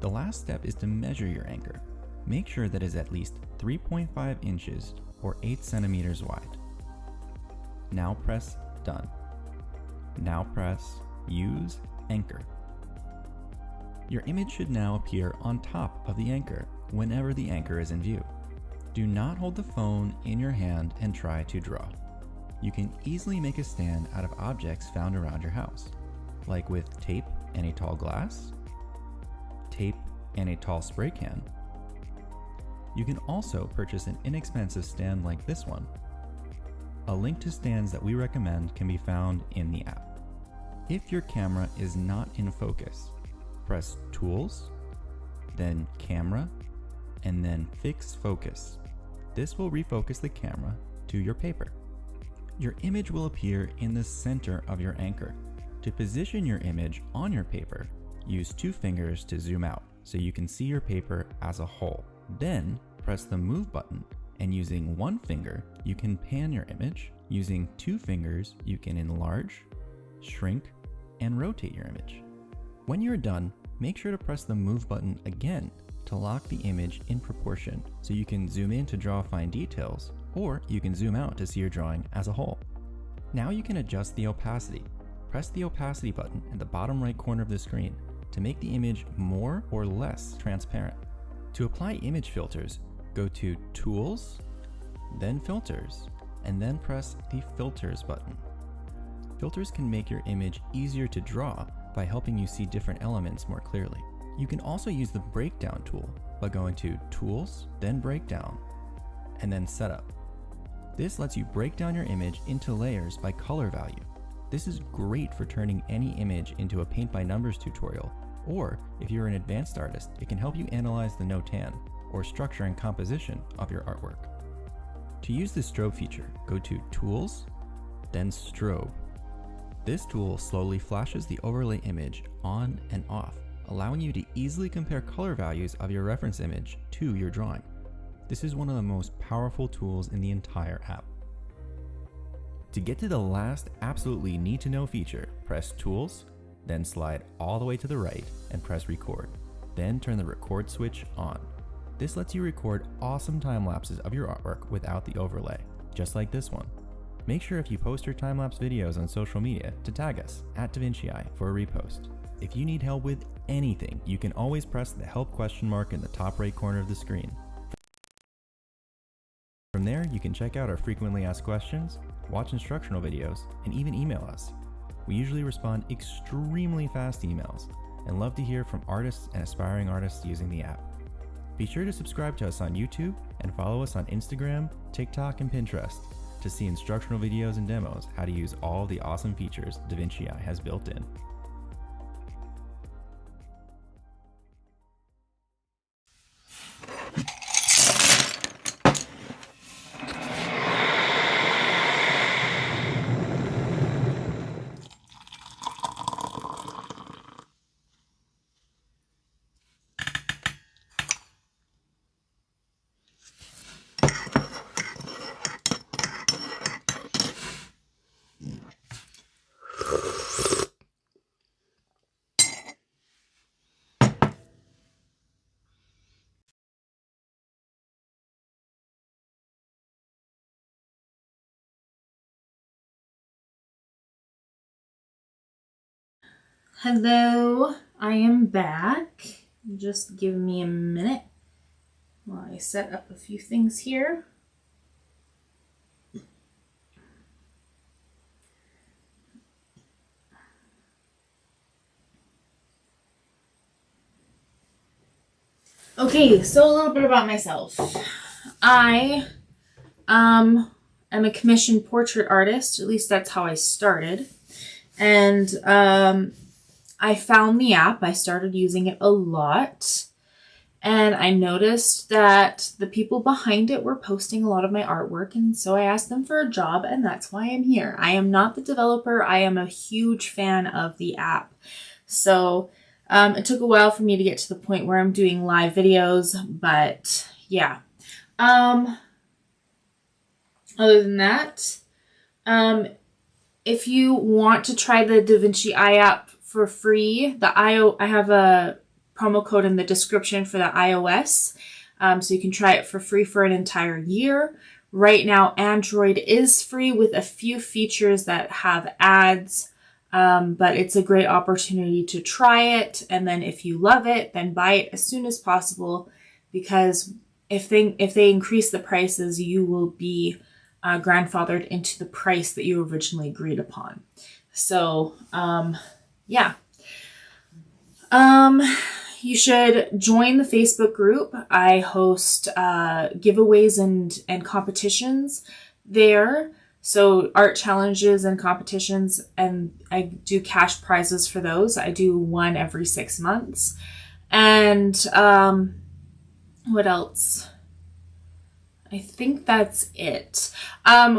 The last step is to measure your anchor. Make sure that it is at least 3.5 inches or 8 centimeters wide. Now press Done. Now press Use Anchor. Your image should now appear on top of the anchor whenever the anchor is in view. Do not hold the phone in your hand and try to draw. You can easily make a stand out of objects found around your house, like with tape and a tall glass, tape and a tall spray can. You can also purchase an inexpensive stand like this one. A link to stands that we recommend can be found in the app. If your camera is not in focus, press Tools, then Camera, and then Fix Focus. This will refocus the camera to your paper. Your image will appear in the center of your anchor. To position your image on your paper, use 2 fingers to zoom out so you can see your paper as a whole. Then press the Move button, and using 1 finger, you can pan your image. Using 2 fingers, you can enlarge, shrink, and rotate your image. When you're done, make sure to press the Move button again to lock the image in proportion so you can zoom in to draw fine details, or you can zoom out to see your drawing as a whole. Now you can adjust the opacity. Press the opacity button in the bottom right corner of the screen to make the image more or less transparent. To apply image filters, go to Tools, then Filters, and then press the Filters button. Filters can make your image easier to draw by helping you see different elements more clearly. You can also use the Breakdown tool by going to Tools, then Breakdown, and then Setup. This lets you break down your image into layers by color value. This is great for turning any image into a paint by numbers tutorial, or if you're an advanced artist, it can help you analyze the no-tan or structure and composition of your artwork. To use the strobe feature, go to Tools, then Strobe. This tool slowly flashes the overlay image on and off, allowing you to easily compare color values of your reference image to your drawing. This is one of the most powerful tools in the entire app. To get to the last absolutely need to know feature, press Tools, then slide all the way to the right and press Record. Then turn the record switch on. This lets you record awesome time lapses of your artwork without the overlay, just like this one. Make sure if you post your time-lapse videos on social media to tag us at Vinci Eye for a repost. If you need help with anything, you can always press the help question mark in the top right corner of the screen. From there, you can check out our frequently asked questions, watch instructional videos, and even email us. We usually respond extremely fast emails and love to hear from artists and aspiring artists using the app. Be sure to subscribe to us on YouTube and follow us on Instagram, TikTok, and Pinterest to see instructional videos and demos how to use all the awesome features Vinci Eye has built in. Hello, I am back. Just give me a minute while I set up a few things here. Okay, so a little bit about myself. I am a commissioned portrait artist, at least that's how I started. And I found the app, I started using it a lot, And I noticed that the people behind it were posting a lot of my artwork. And so I asked them for a job, and that's why I'm here. I am not the developer. I am a huge fan of the app. So it took a while for me to get to the point where I'm doing live videos, but yeah. Other than that, if you want to try the Vinci Eye App for free, I have a promo code in the description for the iOS, so you can try it for free for an entire year. Right now, Android is free with a few features that have ads, but it's a great opportunity to try it. And then if you love it, then buy it as soon as possible, because if they increase the prices, you will be grandfathered into the price that you originally agreed upon. So, yeah. You should join the Facebook group. I host giveaways and competitions there. So art challenges and competitions, and I do cash prizes for those. I do one every 6 months. And what else? I think that's it.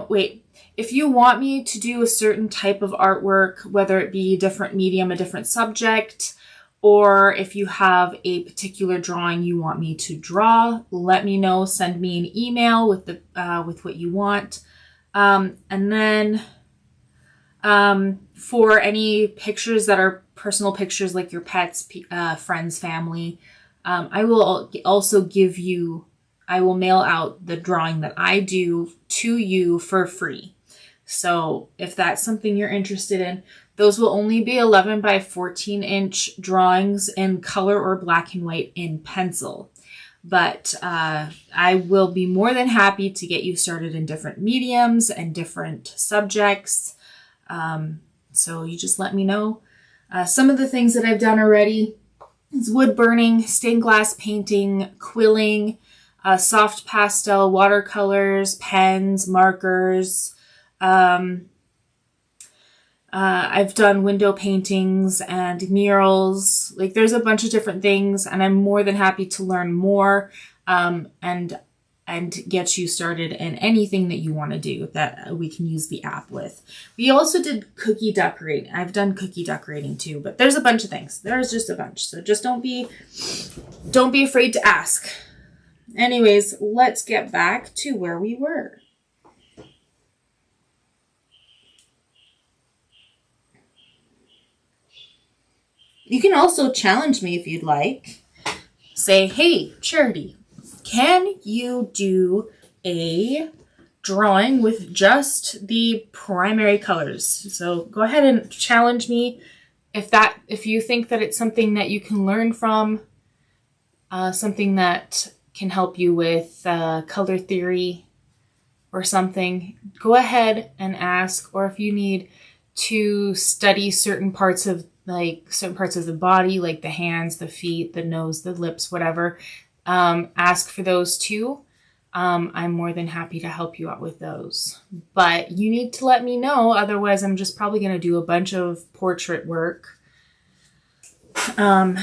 Wait, if you want me to do a certain type of artwork, whether it be a different medium, a different subject, or if you have a particular drawing you want me to draw, let me know. Send me an email with with what you want. And then for any pictures that are personal pictures, like your pets, friends, family, I will also I will mail out the drawing that I do to you for free. So if that's something you're interested in, those will only be 11 by 14 inch drawings in color or black and white in pencil. But I will be more than happy to get you started in different mediums and different subjects. So you just let me know. Some of the things that I've done already is wood burning, stained glass painting, quilling, soft pastel, watercolors, pens, markers. I've done window paintings and murals. Like, there's a bunch of different things, and I'm more than happy to learn more, and get you started in anything that you want to do that we can use the app with. We also did cookie decorating. I've done cookie decorating too, but there's a bunch of things. There's just a bunch. So just don't be afraid to ask. Anyways, let's get back to where we were. You can also challenge me if you'd like. Say, hey, Charity, can you do a drawing with just the primary colors? So go ahead and challenge me if you think that it's something that you can learn from, something that can help you with color theory or something. Go ahead and ask, or if you need to study certain parts of the body, like the hands, the feet, the nose, the lips, whatever, ask for those too. I'm more than happy to help you out with those. But you need to let me know, otherwise I'm just probably going to do a bunch of portrait work and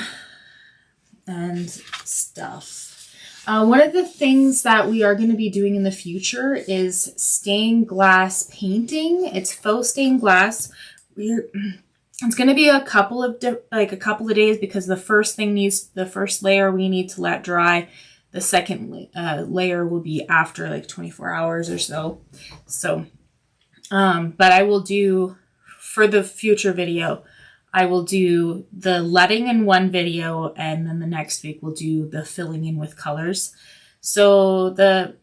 stuff. One of the things that we are going to be doing in the future is stained glass painting. It's faux stained glass. It's going to be a couple of days, because the first layer we need to let dry. The second layer will be after like 24 hours or so. So, but I will do, for the future video, I will do the letting in one video, and then the next week we'll do the filling in with colors. So the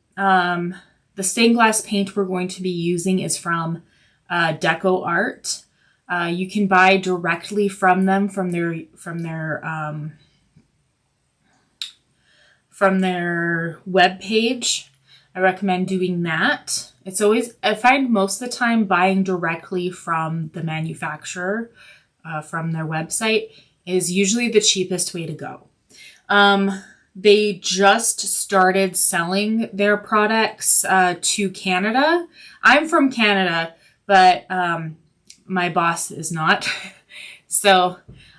stained glass paint we're going to be using is from Deco Art. You can buy directly from them, from their web page. I recommend doing that. I find most of the time buying directly from the manufacturer, from their website, is usually the cheapest way to go. They just started selling their products to Canada. I'm from Canada, but my boss is not. So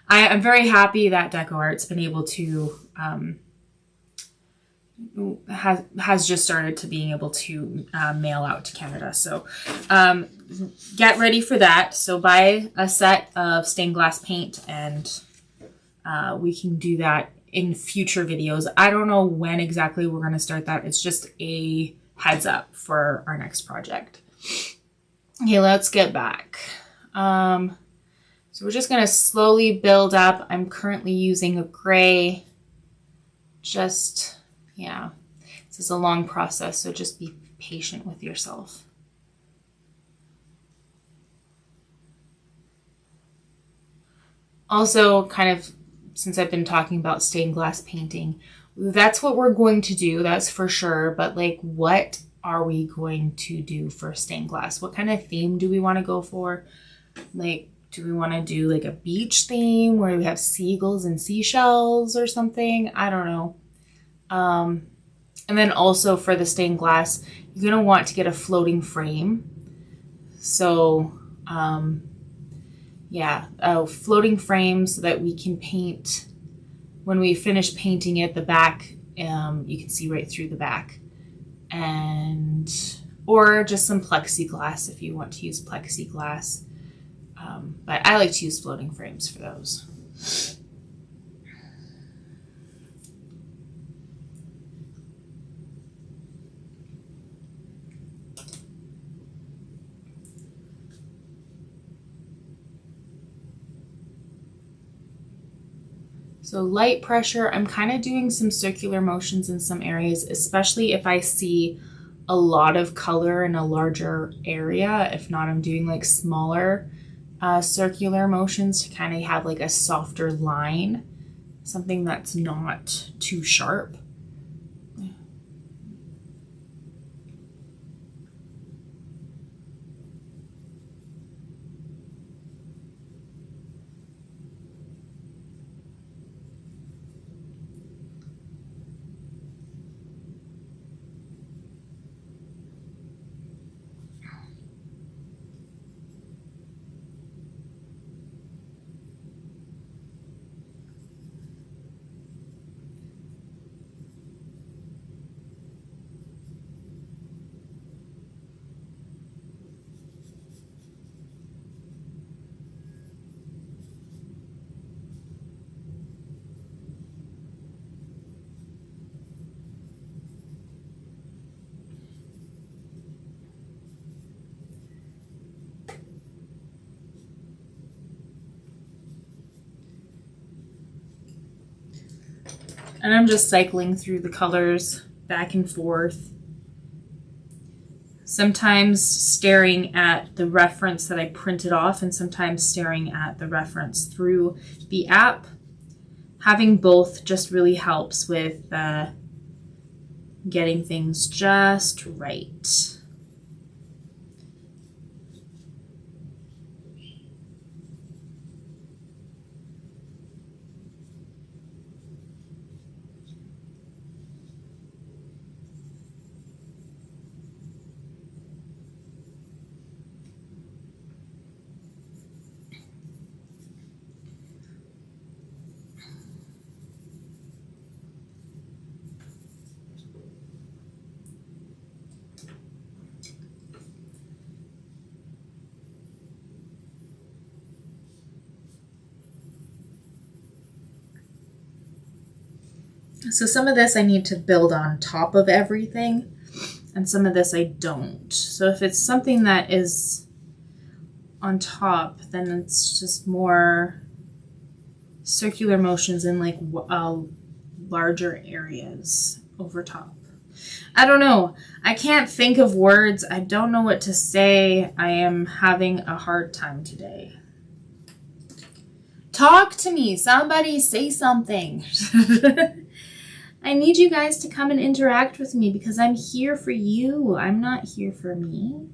I'm very happy that Deco Art's been able to has just started to being able to mail out to Canada. So get ready for that. So buy a set of stained glass paint, and we can do that in future videos. I don't know when exactly we're going to start that. It's just a heads up for our next project. Okay, let's get back. So we're just going to slowly build up. I'm currently using a gray. Just, yeah, this is a long process, so just be patient with yourself. Also, kind of, since I've been talking about stained glass painting, that's what we're going to do, that's for sure. But like, what are we going to do for stained glass? What kind of theme do we want to go for? Like, do we want to do like a beach theme where we have seagulls and seashells or something? I don't know. And then also for the stained glass, you're going to want to get a floating frame. So, yeah, a floating frame so that we can paint. When we finish painting it, the back, you can see right through the back. And, or just some plexiglass if you want to use plexiglass. But I like to use floating frames for those. So light pressure, I'm kind of doing some circular motions in some areas, especially if I see a lot of color in a larger area. If not, I'm doing like smaller circular motions to kind of have like a softer line, something that's not too sharp. And I'm just cycling through the colors back and forth. Sometimes staring at the reference that I printed off and sometimes staring at the reference through the app. Having both just really helps with getting things just right. So some of this I need to build on top of everything, and some of this I don't. So if it's something that is on top, then it's just more circular motions in like larger areas over top. I don't know. I can't think of words. I don't know what to say. I am having a hard time today. Talk to me. Somebody say something. I need you guys to come and interact with me because I'm here for you. I'm not here for me.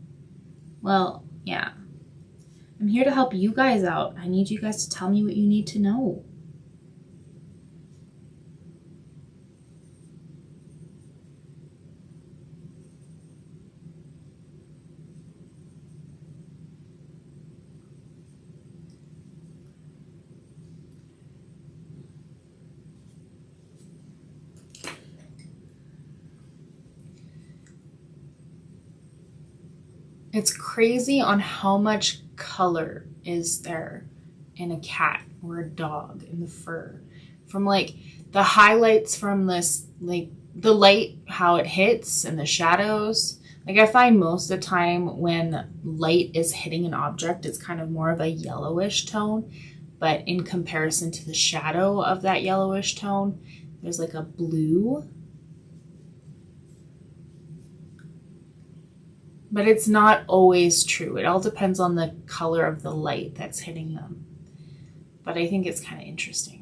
Well, yeah. I'm here to help you guys out. I need you guys to tell me what you need to know. It's crazy on how much color is there in a cat or a dog in the fur. From like the highlights from this, like the light, how it hits and the shadows. Like I find most of the time when light is hitting an object, it's kind of more of a yellowish tone. But in comparison to the shadow of that yellowish tone, there's like a blue. But it's not always true. It all depends on the color of the light that's hitting them. But I think it's kind of interesting.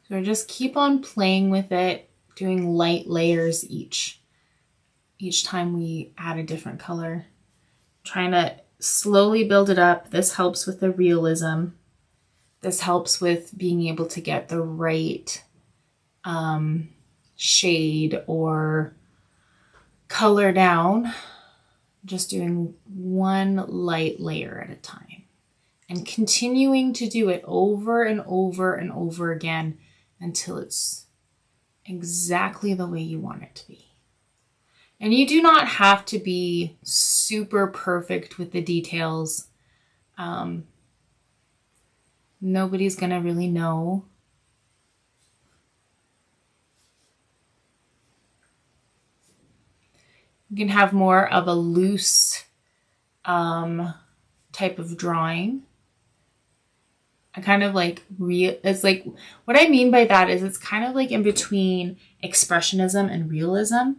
So just keep on playing with it, doing light layers each time we add a different color. Trying to slowly build it up. This helps with the realism. This helps with being able to get the right shade or color down. Just doing one light layer at a time. And continuing to do it over and over and over again until it's exactly the way you want it to be. And you do not have to be super perfect with the details. Nobody's gonna really know. You can have more of a loose type of drawing. I kind of like it's like, what I mean by that is it's kind of like in between expressionism and realism,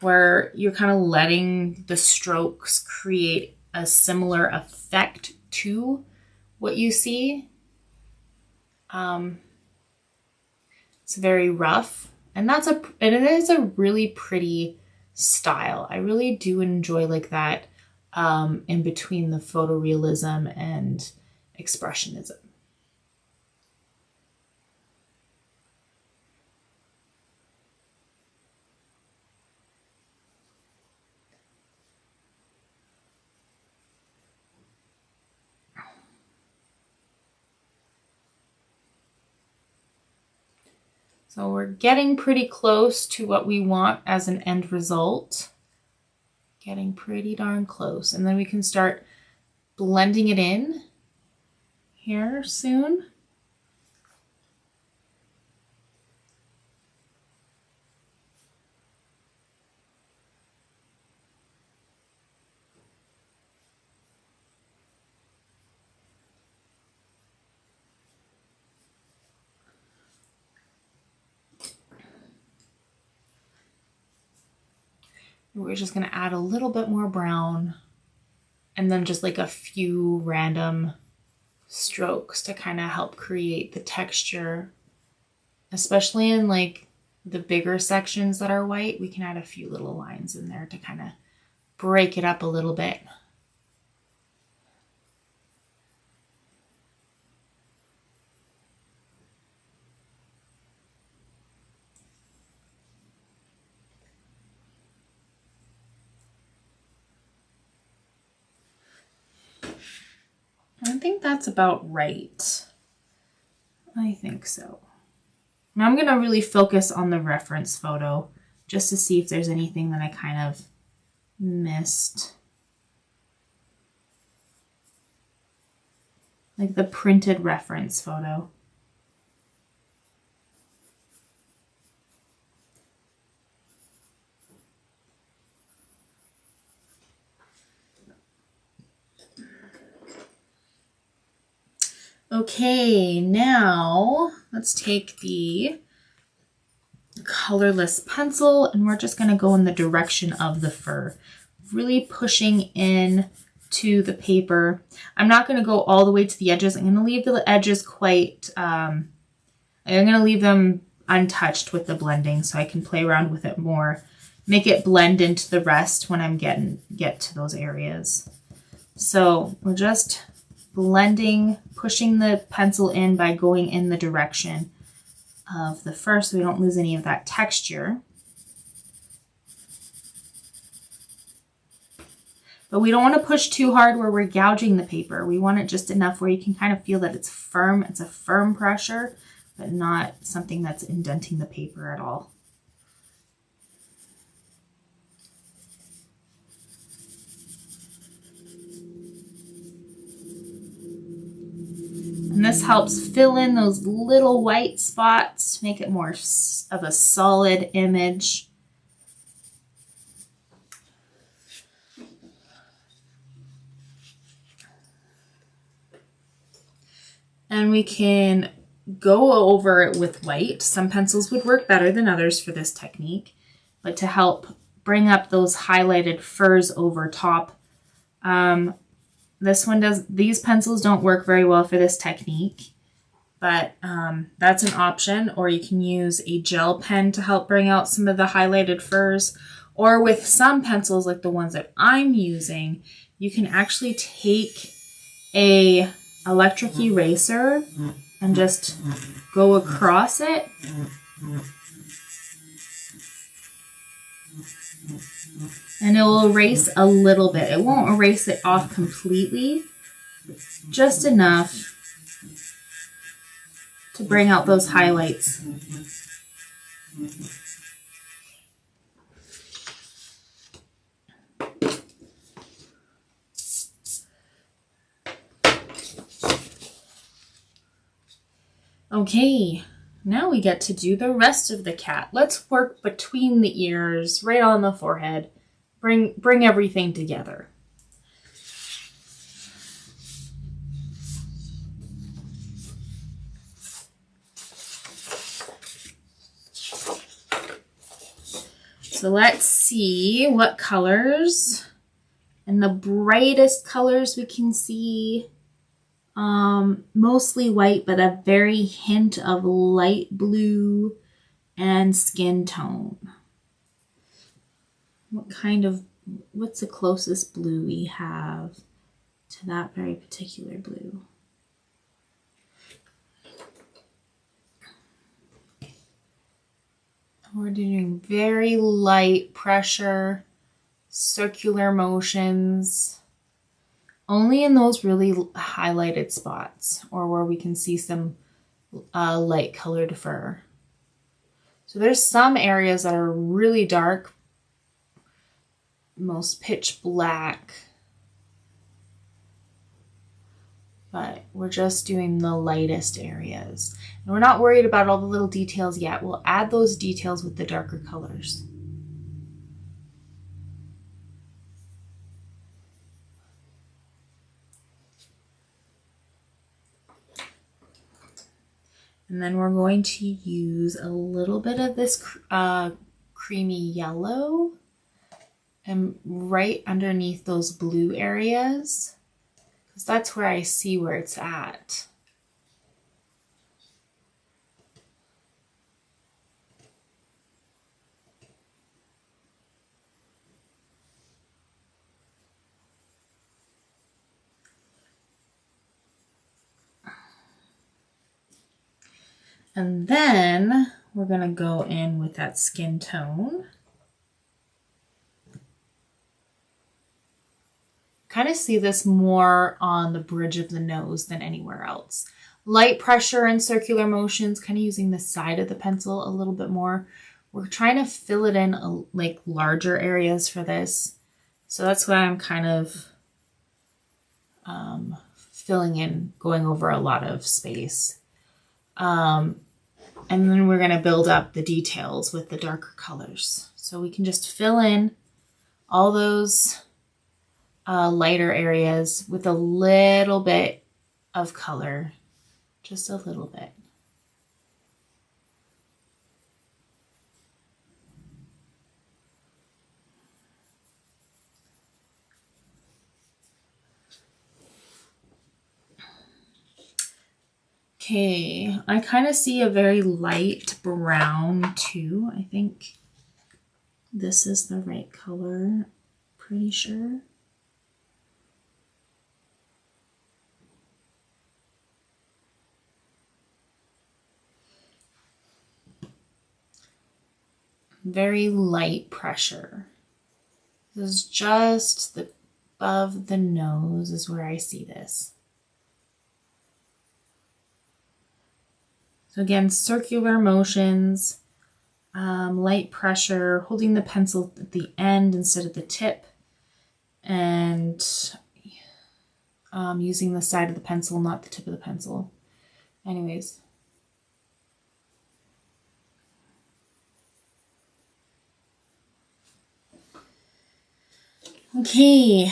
where you're kind of letting the strokes create a similar effect to what you see. It's very rough, and it is a really pretty style. I really do enjoy like that in between the photorealism and expressionism. So we're getting pretty close to what we want as an end result. Getting pretty darn close. And then we can start blending it in here soon. We're just going to add a little bit more brown and then just like a few random strokes to kind of help create the texture, especially in like the bigger sections that are white. We can add a few little lines in there to kind of break it up a little bit. I think that's about right. I think so. Now I'm going to really focus on the reference photo just to see if there's anything that I kind of missed. Like the printed reference photo. Okay, now let's take the colorless pencil and we're just going to go in the direction of the fur, really pushing in to the paper. I'm not going to go all the way to the edges. I'm going to leave the edges quite, I'm going to leave them untouched with the blending so I can play around with it more make it blend into the rest when I'm get to those areas. So we're just blending, pushing the pencil in by going in the direction of the fur so we don't lose any of that texture. But we don't want to push too hard where we're gouging the paper. We want it just enough where you can kind of feel that it's firm. It's a firm pressure, but not something that's indenting the paper at all. And this helps fill in those little white spots to make it more of a solid image. And we can go over it with white. Some pencils would work better than others for this technique, but to help bring up those highlighted furs over top. These pencils don't work very well for this technique, but that's an option. Or you can use a gel pen to help bring out some of the highlighted furs. Or with some pencils like the ones that I'm using, you can actually take a electric eraser and just go across it. And it will erase a little bit. It won't erase it off completely, just enough to bring out those highlights. Okay, now we get to do the rest of the cat. Let's work between the ears, right on the forehead. Bring everything together. So let's see what colors. And the brightest colors we can see, mostly white, but a very hint of light blue and skin tone. What's the closest blue we have to that very particular blue? We're doing very light pressure, circular motions, only in those really highlighted spots or where we can see some light colored fur. So there's some areas that are really dark, most pitch black, but we're just doing the lightest areas. And we're not worried about all the little details yet. We'll add those details with the darker colors. And then we're going to use a little bit of this creamy yellow and right underneath those blue areas, because that's where I see where it's at. And then we're going to go in with that skin tone. Kind of see this more on the bridge of the nose than anywhere else. Light pressure and circular motions, kind of using the side of the pencil a little bit more. We're trying to fill it in like larger areas for this. So that's why I'm kind of filling in, going over a lot of space. And then we're going to build up the details with the darker colors. So we can just fill in all those lighter areas with a little bit of color, just a little bit. Okay, I kind of see a very light brown too, I think. this is the right color, pretty sure. Very light pressure. This is just above the nose is where I see this. So again, circular motions, light pressure, holding the pencil at the end instead of the tip, and using the side of the pencil, not the tip of the pencil. Anyways. Okay,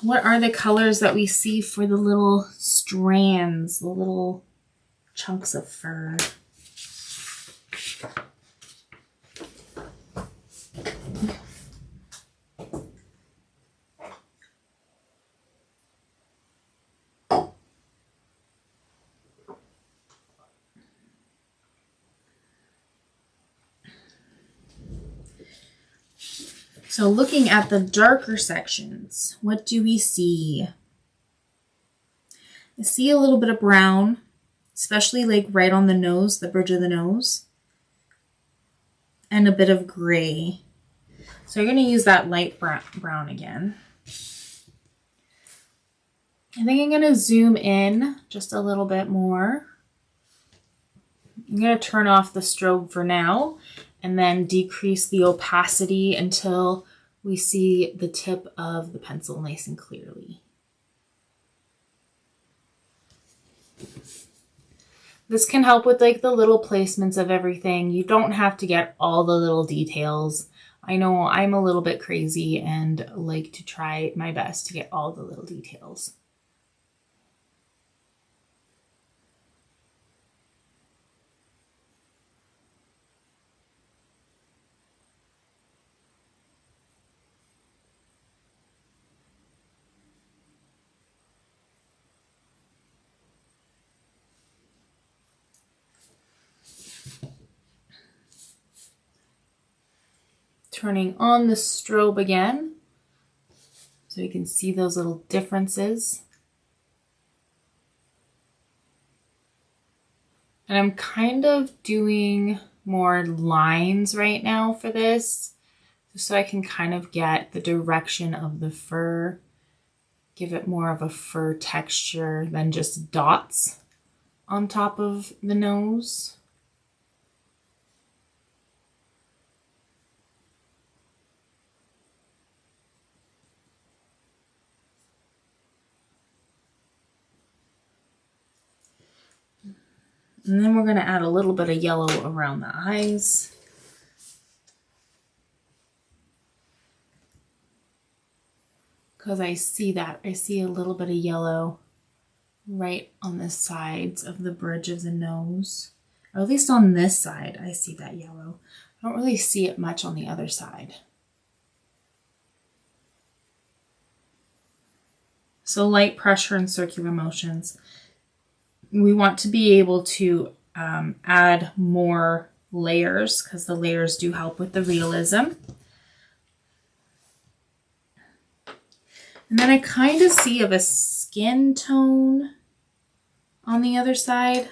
what are the colors that we see for the little strands, the little chunks of fur? So looking at the darker sections, what do we see? I see a little bit of brown, especially like right on the nose, the bridge of the nose, and a bit of gray. So you're going to use that light brown again. I think I'm going to zoom in just a little bit more. I'm going to turn off the strobe for now and then decrease the opacity until we see the tip of the pencil nice and clearly. This can help with like the little placements of everything. You don't have to get all the little details. I know I'm a little bit crazy and like to try my best to get all the little details. Turning on the strobe again so you can see those little differences. And I'm kind of doing more lines right now for this, just so I can kind of get the direction of the fur, give it more of a fur texture than just dots on top of the nose. And then we're going to add a little bit of yellow around the eyes. Because I see that. I see a little bit of yellow right on the sides of the bridge of the nose. Or at least on this side, I see that yellow. I don't really see it much on the other side. So light pressure and circular motions. We want to be able to add more layers because the layers do help with the realism. And then I kind of see of a skin tone on the other side.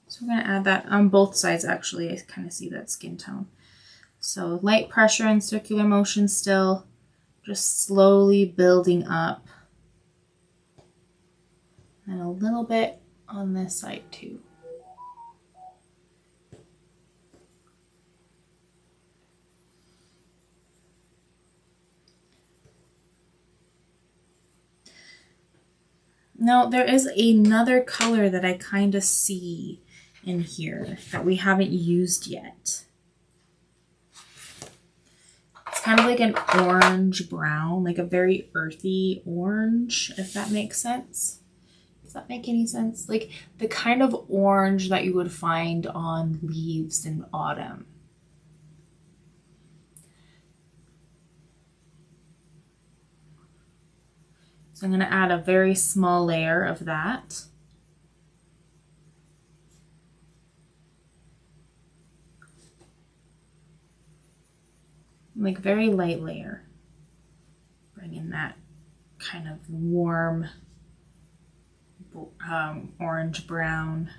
So we're going to add that on both sides actually. I kind of see that skin tone. So light pressure and circular motion still, just slowly building up. And a little bit on this side too. Now there is another color that I kind of see in here that we haven't used yet. It's kind of like an orange brown, like a very earthy orange, if that makes sense. Does that make any sense? Like the kind of orange that you would find on leaves in autumn. So I'm going to add a very small layer of that. Like very light layer. Bring in that kind of warm orange brown.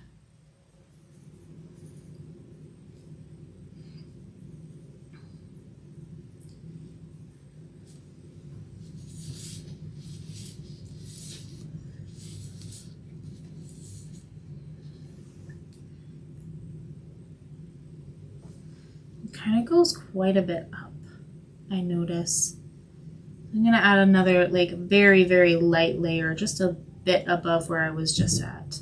Kind of goes quite a bit up, I notice. I'm gonna add another like very, very light layer, just a bit above where I was just at.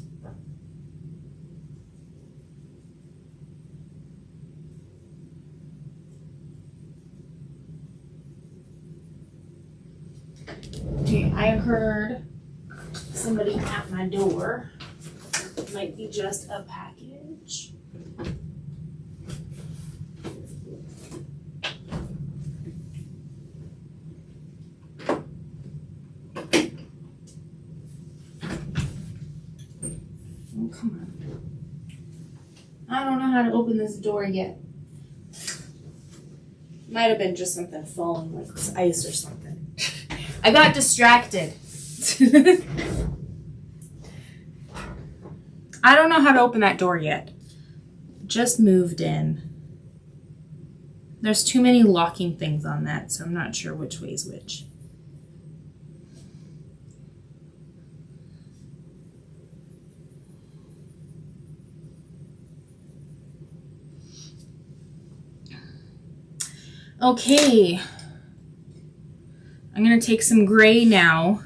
Okay, I heard somebody at my door. It might be just a package. Come on. I don't know how to open this door yet. Might have been just something falling, like ice or something. I got distracted. I don't know how to open that door yet. Just moved in. There's too many locking things on that, so I'm not sure which way is which. Okay, I'm going to take some gray now.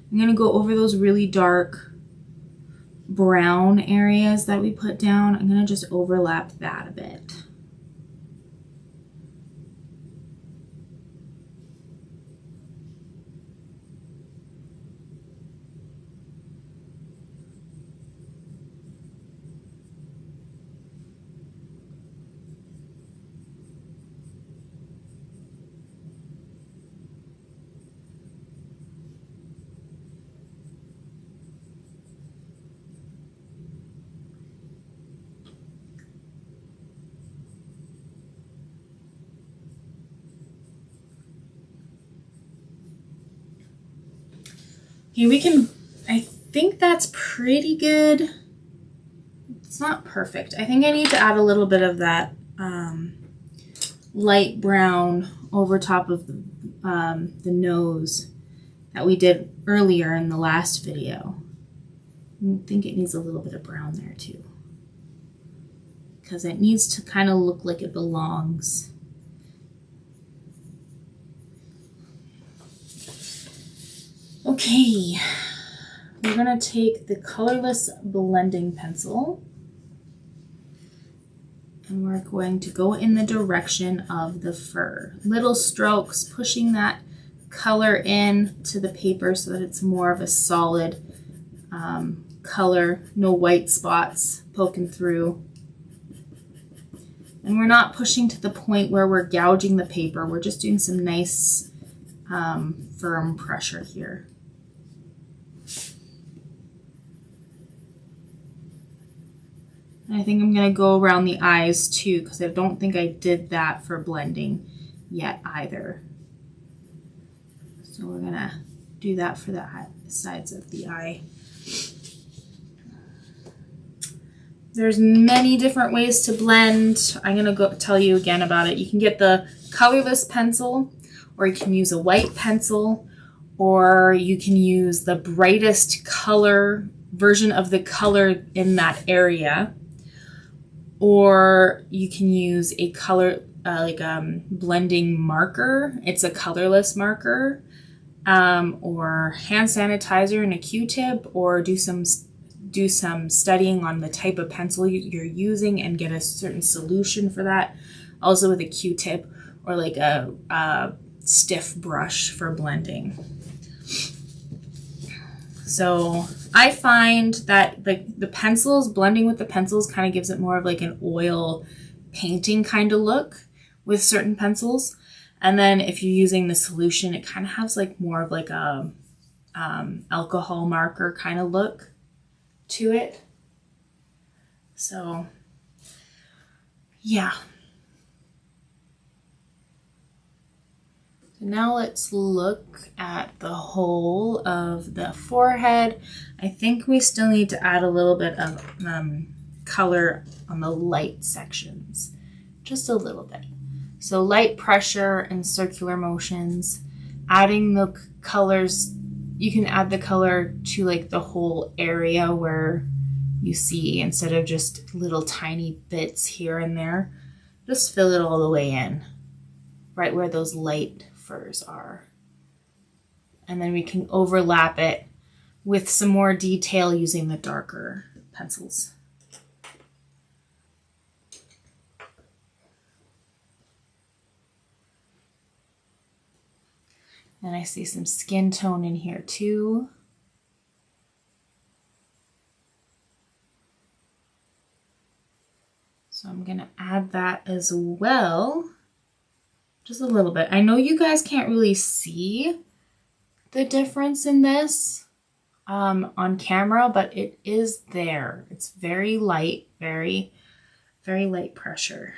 I'm going to go over those really dark brown areas that we put down. I'm going to just overlap that a bit. Okay, we can, I think that's pretty good. It's not perfect. I think I need to add a little bit of that light brown over top of the nose that we did earlier in the last video. I think it needs a little bit of brown there too, because it needs to kind of look like it belongs. Okay, we're gonna take the colorless blending pencil and we're going to go in the direction of the fur. Little strokes, pushing that color in to the paper so that it's more of a solid color, no white spots poking through. And we're not pushing to the point where we're gouging the paper. We're just doing some nice firm pressure here. And I think I'm going to go around the eyes too, because I don't think I did that for blending yet either. So we're going to do that for the sides of the eye. There's many different ways to blend. I'm going to go tell you again about it. You can get the colorless pencil, or you can use a white pencil, or you can use the brightest color version of the color in that area, or you can use a color blending marker. It's a colorless marker, or hand sanitizer and a Q-tip, or do some studying on the type of pencil you're using and get a certain solution for that. Also with a Q-tip or like a stiff brush for blending. So I find that the pencils, blending with the pencils kind of gives it more of like an oil painting kind of look with certain pencils. And then if you're using the solution, it kind of has like more of like a alcohol marker kind of look. to it. So yeah. So now let's look at the whole of the forehead. I think we still need to add a little bit of color on the light sections, just a little bit. So light pressure and circular motions, adding the colors. You can add the color to like the whole area where you see, instead of just little tiny bits here and there. Just fill it all the way in, right where those light furs are. And then we can overlap it with some more detail using the darker pencils. And I see some skin tone in here too. So I'm gonna add that as well. Just a little bit. I know you guys can't really see the difference in this on camera, but it is there. It's very light, very, very light pressure.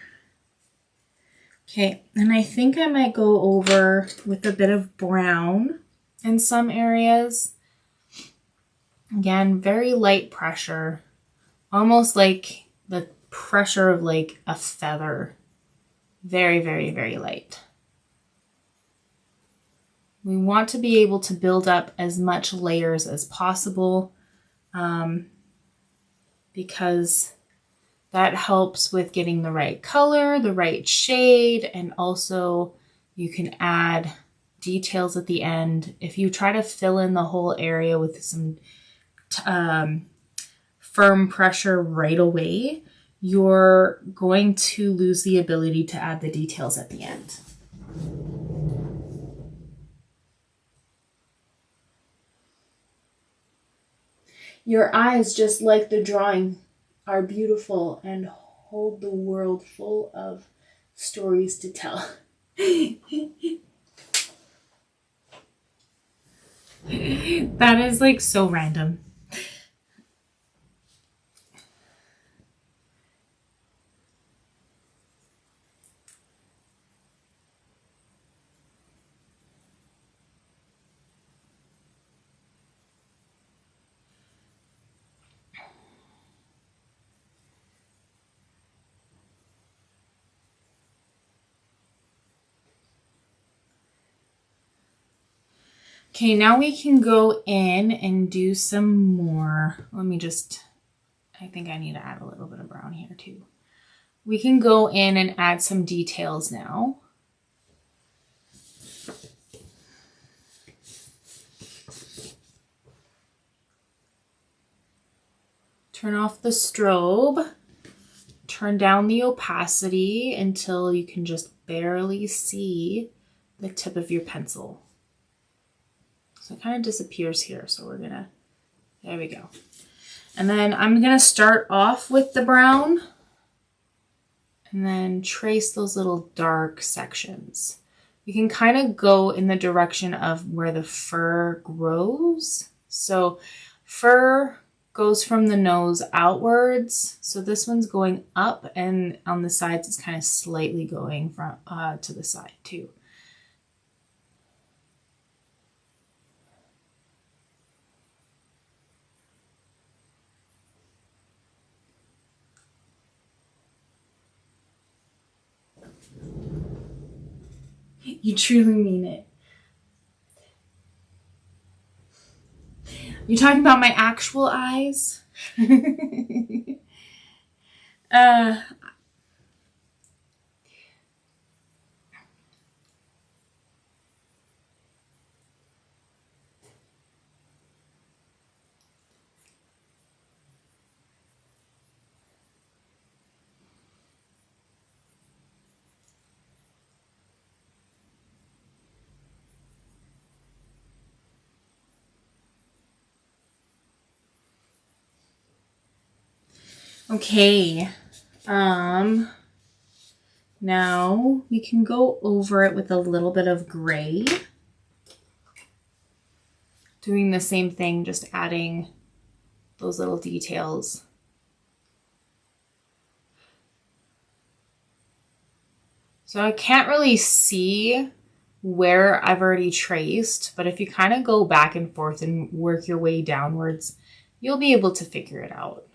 Okay, and I think I might go over with a bit of brown in some areas. Again, very light pressure, almost like the pressure of like a feather. Very, very, very light. We want to be able to build up as much layers as possible because that helps with getting the right color, the right shade, and also you can add details at the end. If you try to fill in the whole area with some firm pressure right away, you're going to lose the ability to add the details at the end. Your eyes, just like the drawing, are beautiful and hold the world full of stories to tell. That is like so random. Okay, now we can go in and do some more. I think I need to add a little bit of brown here too. We can go in and add some details now. Turn off the strobe. Turn down the opacity until you can just barely see the tip of your pencil. So it kind of disappears here. So there we go. And then I'm gonna start off with the brown and then trace those little dark sections. We can kind of go in the direction of where the fur grows. So fur goes from the nose outwards. So this one's going up, and on the sides it's kind of slightly going from to the side too. You truly mean it. You talking about my actual eyes? Okay, now we can go over it with a little bit of gray. Doing the same thing, just adding those little details. So I can't really see where I've already traced, but if you kind of go back and forth and work your way downwards, you'll be able to figure it out.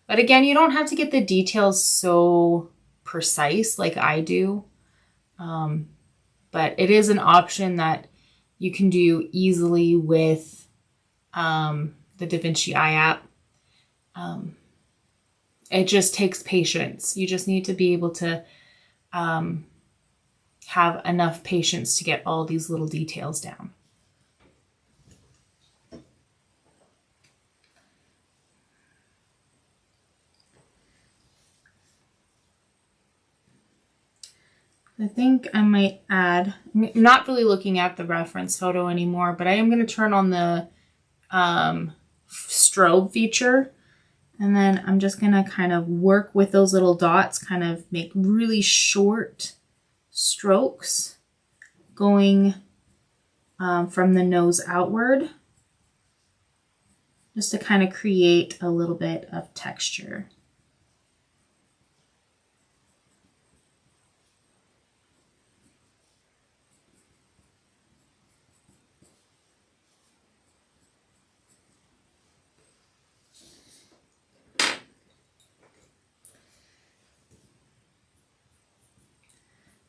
But again, you don't have to get the details so precise like I do. But it is an option that you can do easily with the Vinci Eye app. It just takes patience. You just need to be able to have enough patience to get all these little details down. I think I might add, I'm not really looking at the reference photo anymore, but I am going to turn on the strobe feature. And then I'm just going to kind of work with those little dots, kind of make really short strokes going from the nose outward, just to kind of create a little bit of texture.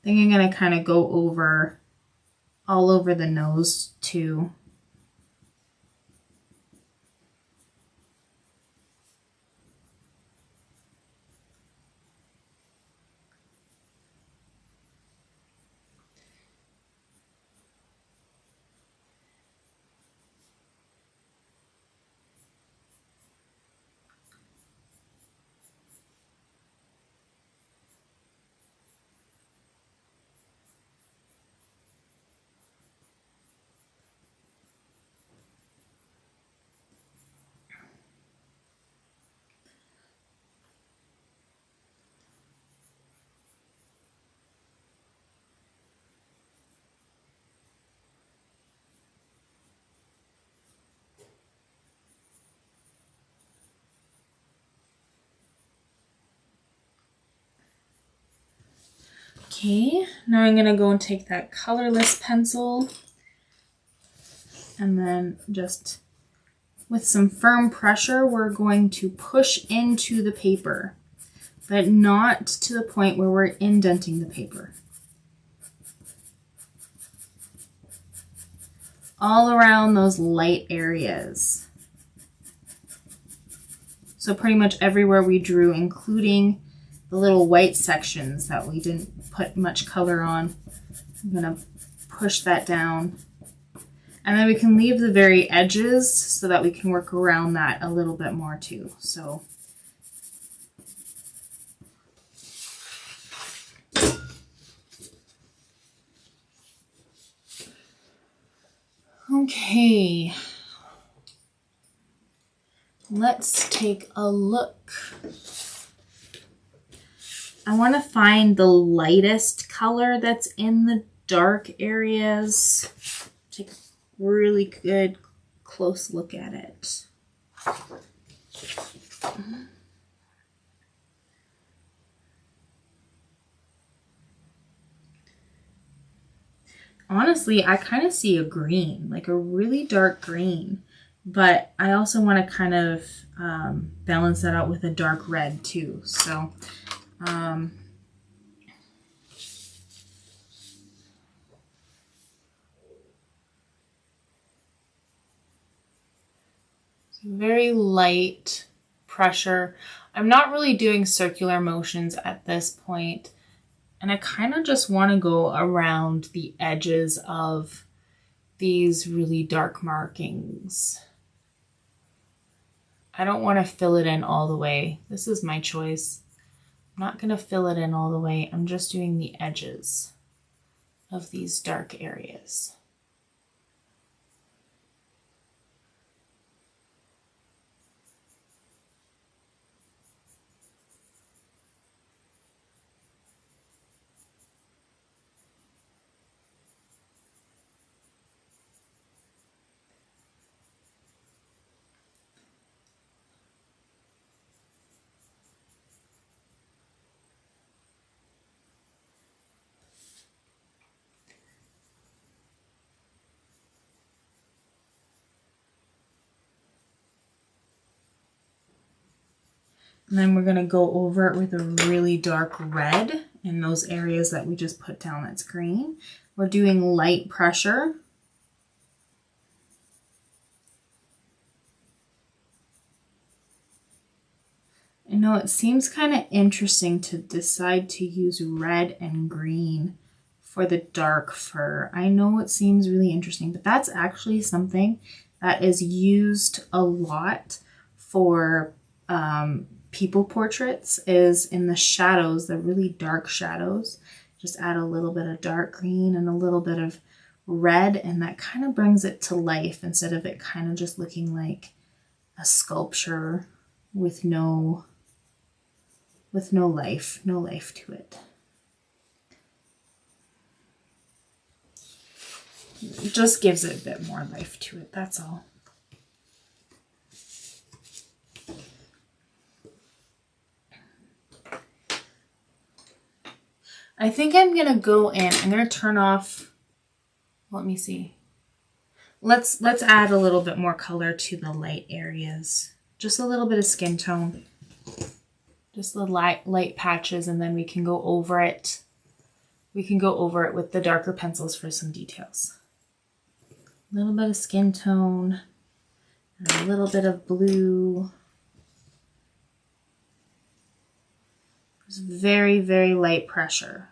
Then I'm going to kind of go over all over the nose too. Okay, now I'm going to go and take that colorless pencil and then just with some firm pressure, we're going to push into the paper, but not to the point where we're indenting the paper. All around those light areas. So pretty much everywhere we drew, including the little white sections that we didn't put much color on. I'm going to push that down. And then we can leave the very edges so that we can work around that a little bit more too. So okay, let's take a look. I want to find the lightest color that's in the dark areas. Take a really good close look at it. Honestly, I kind of see a green, like a really dark green, but I also want to kind of balance that out with a dark red too. So very light pressure. I'm not really doing circular motions at this point, and I kind of just want to go around the edges of these really dark markings. I don't want to fill it in all the way. This is my choice. I'm not going to fill it in all the way. I'm just doing the edges of these dark areas. And then we're going to go over it with a really dark red in those areas that we just put down that's green. We're doing light pressure. I know it seems kind of interesting to decide to use red and green for the dark fur. I know it seems really interesting, but that's actually something that is used a lot for people portraits, is in the shadows, the really dark shadows. Just add a little bit of dark green and a little bit of red, and that kind of brings it to life instead of it kind of just looking like a sculpture with no life to it. It just gives it a bit more life to it, that's all. I think I'm gonna go in, I'm gonna turn off, let me see. Let's add a little bit more color to the light areas. Just a little bit of skin tone. Just the light patches, and then we can go over it. We can go over it with the darker pencils for some details. A little bit of skin tone, and a little bit of blue. It's very, very light pressure.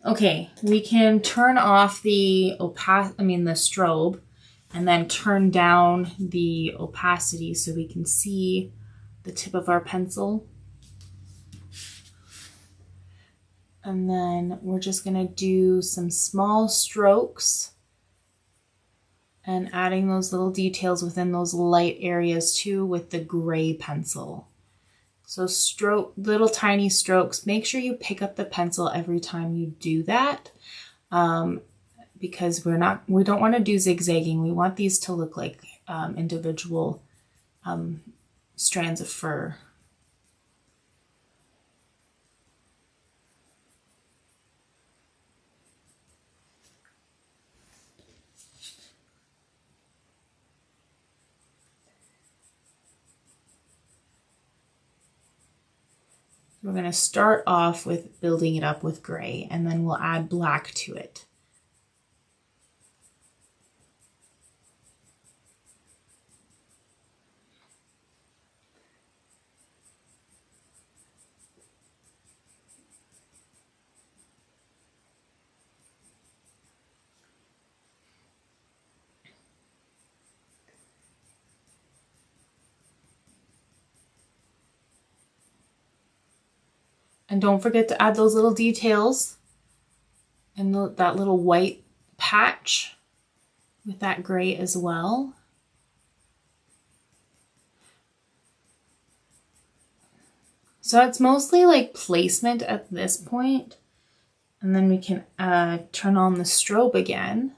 Okay, we can turn off the strobe, and then turn down the opacity so we can see the tip of our pencil. And then we're just gonna do some small strokes and adding those little details within those light areas too with the gray pencil. So little tiny strokes. Make sure you pick up the pencil every time you do that. Because we don't want to do zigzagging. We want these to look like individual strands of fur. We're going to start off with building it up with gray, and then we'll add black to it. And don't forget to add those little details and that little white patch with that gray as well. So it's mostly like placement at this point. And then we can turn on the strobe again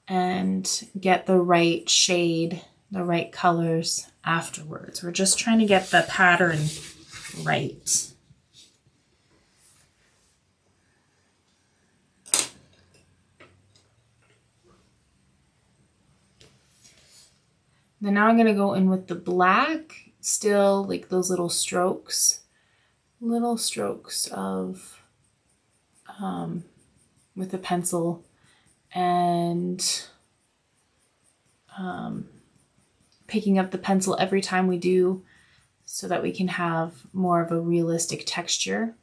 and get the right shade, the right colors afterwards. We're just trying to get the pattern right. Then now I'm going to go in with the black, still like those little strokes of, with the pencil, and picking up the pencil every time we do so that we can have more of a realistic texture.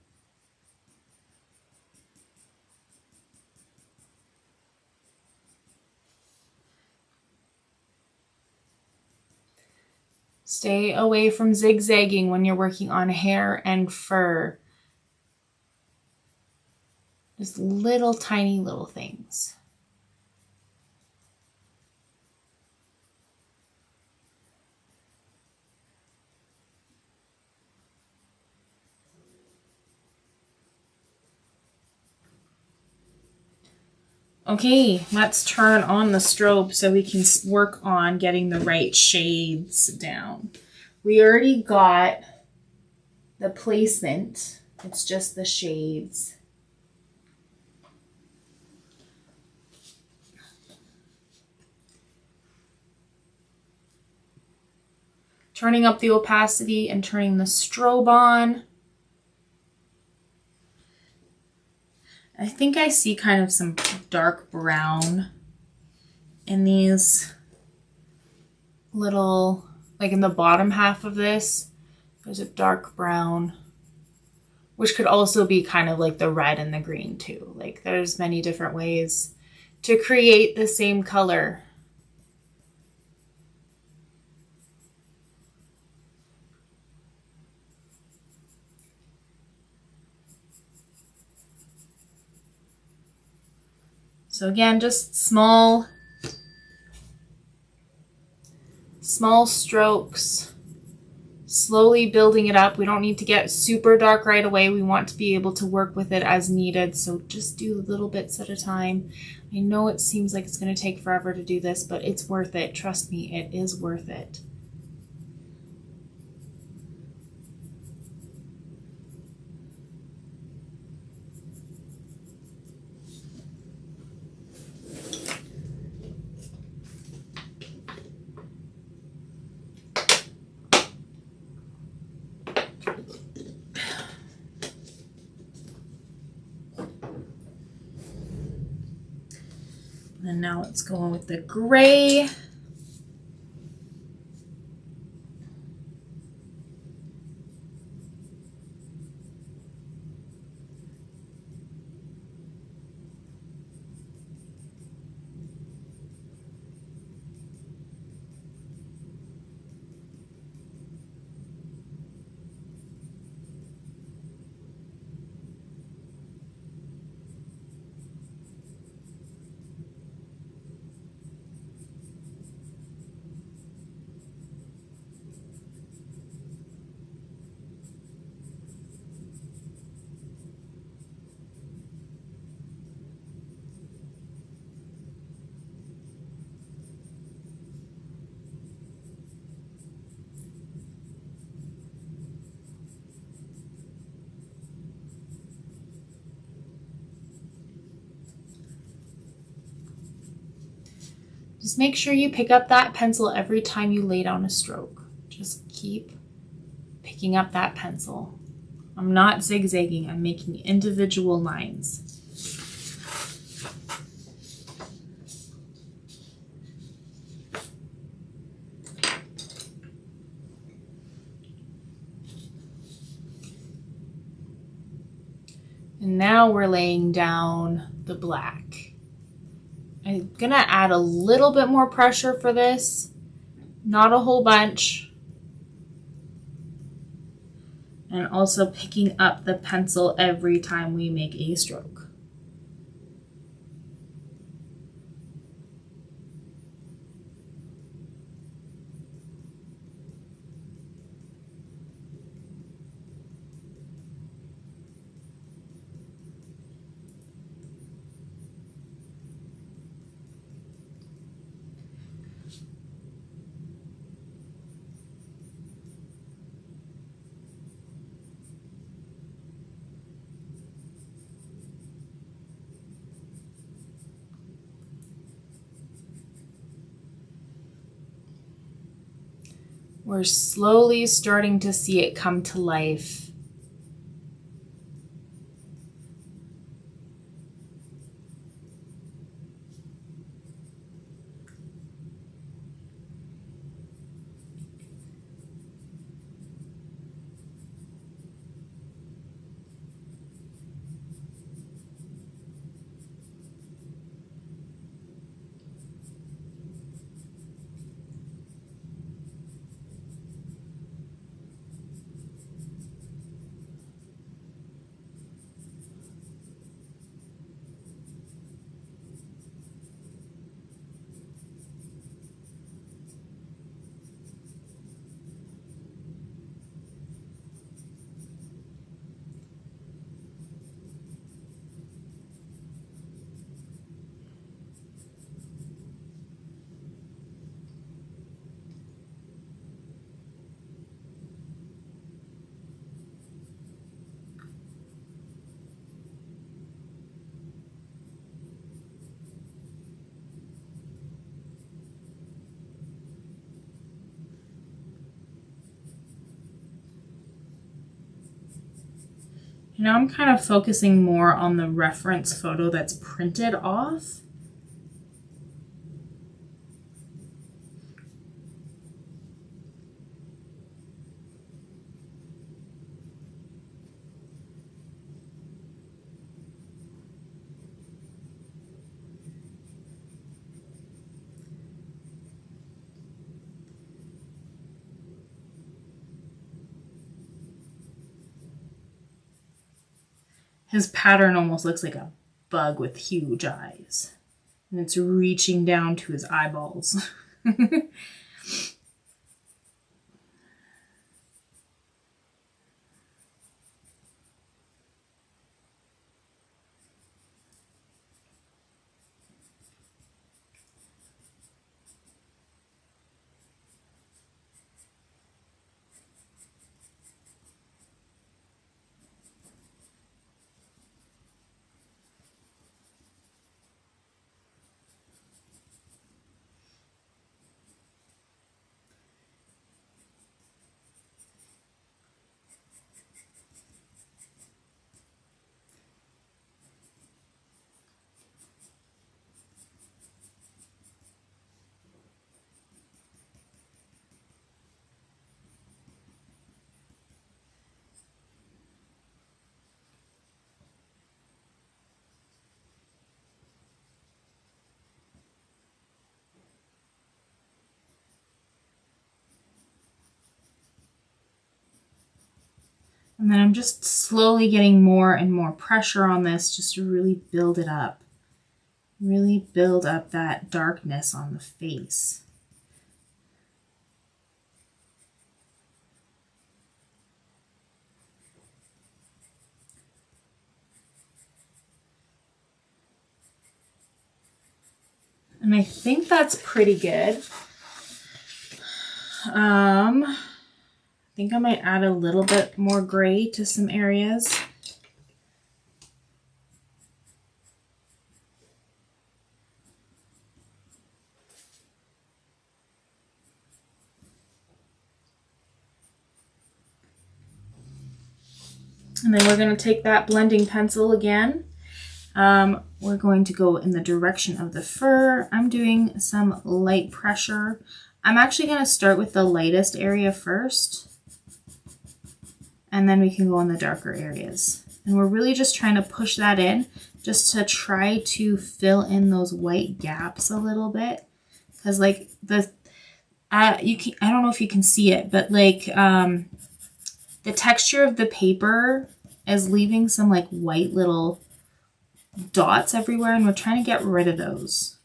Stay away from zigzagging when you're working on hair and fur. Just little tiny little things. Okay, let's turn on the strobe so we can work on getting the right shades down. We already got the placement. It's just the shades. turning up the opacity and turning the strobe on. I think I see kind of some dark brown in these little, like in the bottom half of this, there's a dark brown, which could also be kind of like the red and the green too. Like there's many different ways to create the same color. So again, just small strokes, slowly building it up. We don't need to get super dark right away. We want to be able to work with it as needed. So just do little bits at a time. I know it seems like it's going to take forever to do this, but it's worth it. Trust me, it is worth it. And now let's go on with the gray. Just make sure you pick up that pencil every time you lay down a stroke. Just keep picking up that pencil. I'm not zigzagging, I'm making individual lines. And now we're laying down the black. I'm gonna add a little bit more pressure for this, not a whole bunch. And also picking up the pencil every time we make a stroke. We're slowly starting to see it come to life. Now I'm kind of focusing more on the reference photo that's printed off. His pattern almost looks like a bug with huge eyes. And it's reaching down to his eyeballs. And then I'm just slowly getting more and more pressure on this just to really build it up. Really build up that darkness on the face. And I think that's pretty good. I think I might add a little bit more gray to some areas. And then we're going to take that blending pencil again. We're going to go in the direction of the fur. I'm doing some light pressure. I'm actually going to start with the lightest area first, and then we can go in the darker areas. And we're really just trying to push that in just to try to fill in those white gaps a little bit. Because like I don't know if you can see it, but like the texture of the paper is leaving some like white little dots everywhere, and we're trying to get rid of those.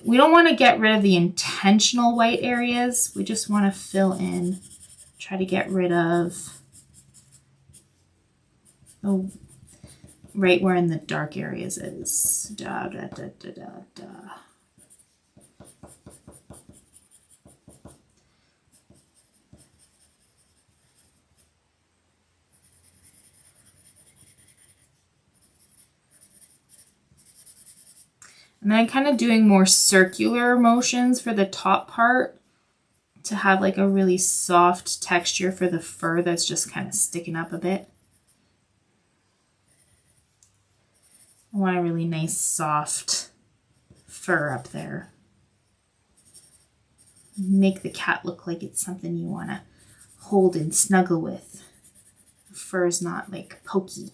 We don't want to get rid of the intentional white areas. We just want to fill in, try to get rid of right where in the dark areas is. Da, da, da, da, da, da. And then I'm kind of doing more circular motions for the top part to have like a really soft texture for the fur that's just kind of sticking up a bit. I want a really nice soft fur up there. Make the cat look like it's something you want to hold and snuggle with. The fur is not like pokey.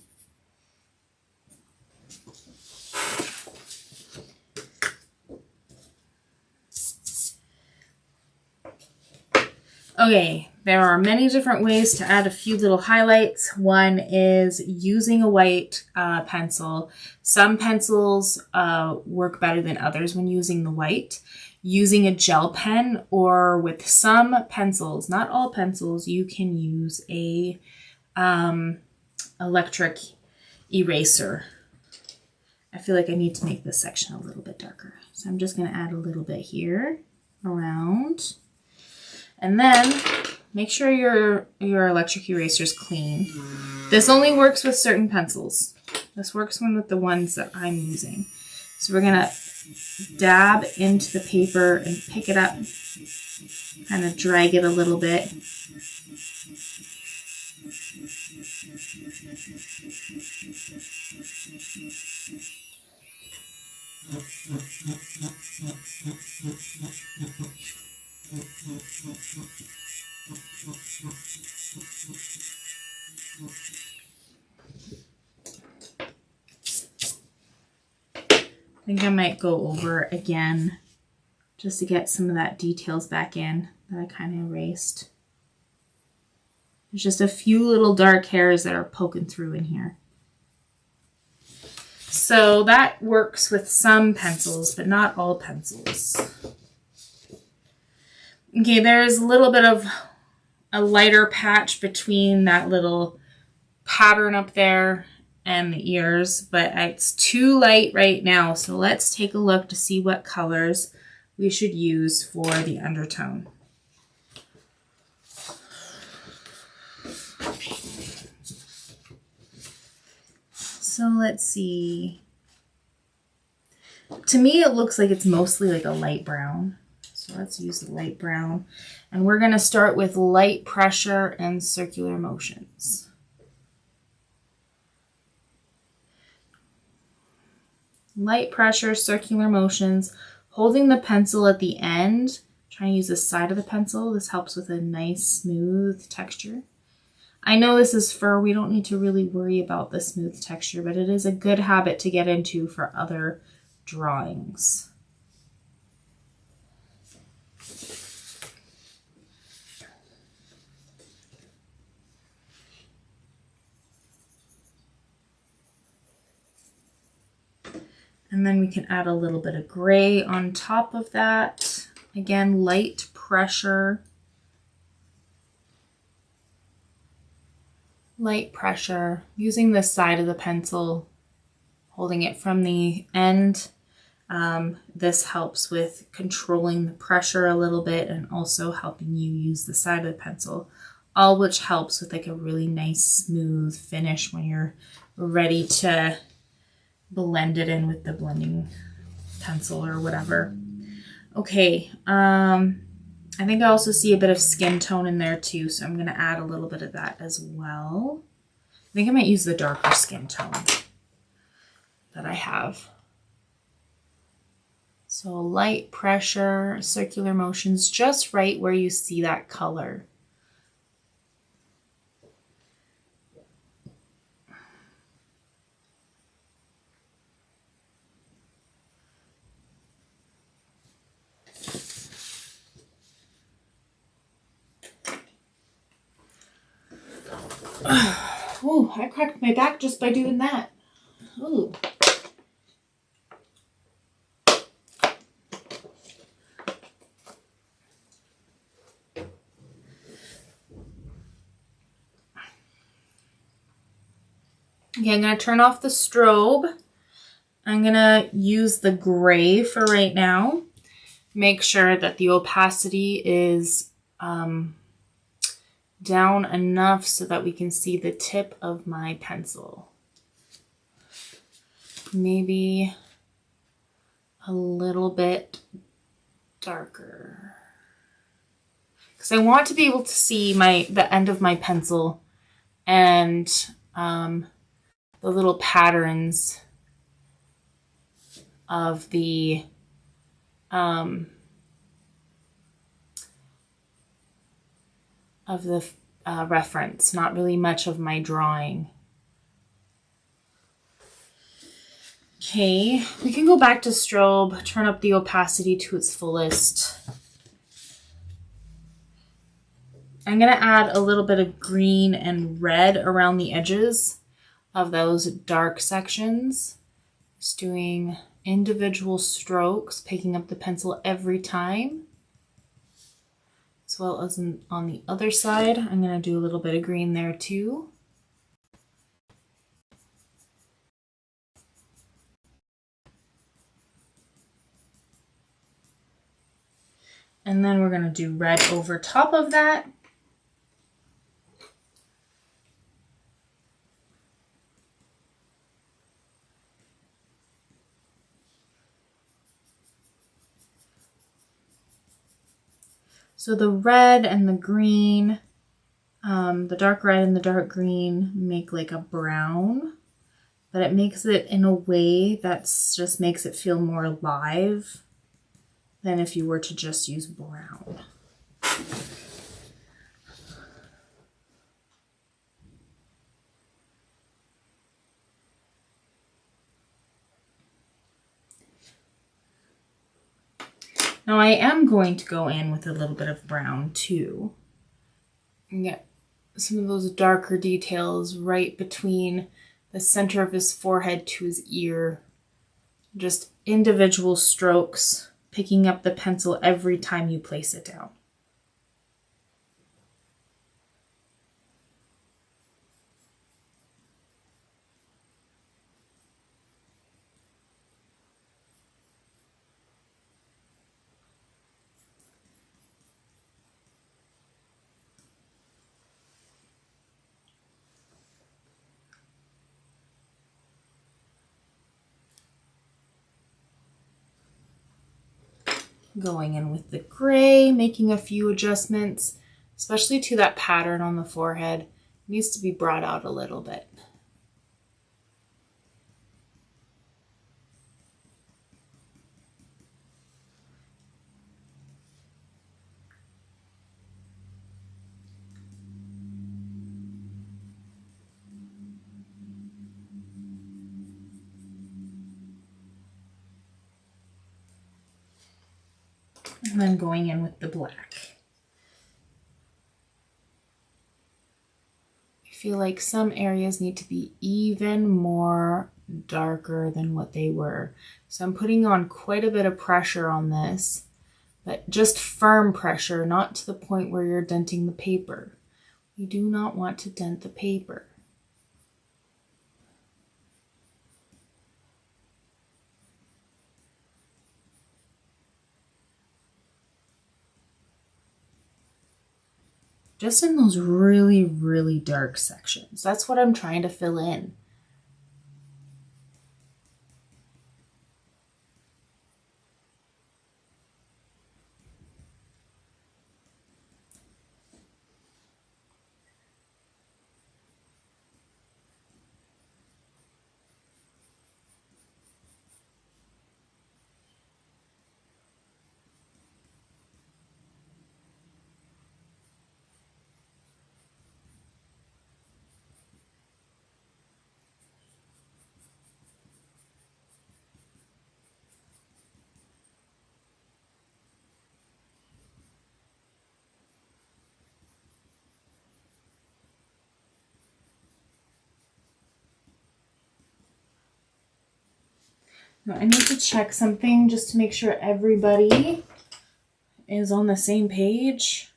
Okay, there are many different ways to add a few little highlights. One is using a white pencil. Some pencils work better than others when using the white. Using a gel pen, or with some pencils, not all pencils, you can use a electric eraser. I feel like I need to make this section a little bit darker. So I'm just going to add a little bit here around. And then make sure your electric eraser is clean. This only works with certain pencils. This works with the ones that I'm using. So we're gonna dab into the paper and pick it up, kind of drag it a little bit. I think I might go over again just to get some of that details back in that I kind of erased. There's just a few little dark hairs that are poking through in here. So that works with some pencils, but not all pencils. Okay, there's a little bit of a lighter patch between that little pattern up there and the ears, but it's too light right now. So let's take a look to see what colors we should use for the undertone. So let's see. To me, it looks like it's mostly like a light brown. So let's use the light brown. And we're going to start with light pressure and circular motions. Light pressure, circular motions, holding the pencil at the end. Trying to use the side of the pencil. This helps with a nice smooth texture. I know this is fur. We don't need to really worry about the smooth texture, but it is a good habit to get into for other drawings. And then we can add a little bit of gray on top of that. Again, light pressure. Light pressure, using the side of the pencil, holding it from the end. This helps with controlling the pressure a little bit and also helping you use the side of the pencil, all which helps with like a really nice smooth finish when you're ready to blend it in with the blending pencil or whatever. Okay, I think I also see a bit of skin tone in there too, so I'm going to add a little bit of that as well. I think I might use the darker skin tone that I have. So light pressure, circular motions, just right where you see that color. Oh, I cracked my back just by doing that. Ooh. Okay, I'm going to turn off the strobe. I'm going to use the gray for right now. Make sure that the opacity is down enough so that we can see the tip of my pencil. Maybe a little bit darker. Because I want to be able to see the end of my pencil and the little patterns of the reference, not really much of my drawing. Okay, we can go back to strobe, turn up the opacity to its fullest. I'm going to add a little bit of green and red around the edges of those dark sections. Just doing individual strokes, picking up the pencil every time. As well as on the other side, I'm going to do a little bit of green there too. And then we're going to do red over top of that. So the red and the green, the dark red and the dark green make like a brown, but it makes it in a way that's just makes it feel more alive than if you were to just use brown. Now I am going to go in with a little bit of brown too and get some of those darker details right between the center of his forehead to his ear. Just individual strokes, picking up the pencil every time you place it down. Going in with the gray, making a few adjustments, especially to that pattern on the forehead. It needs to be brought out a little bit. And then going in with the black. I feel like some areas need to be even more darker than what they were. So I'm putting on quite a bit of pressure on this, but just firm pressure, not to the point where you're denting the paper. You do not want to dent the paper. Just in those really, really dark sections. That's what I'm trying to fill in. Now I need to check something just to make sure everybody is on the same page.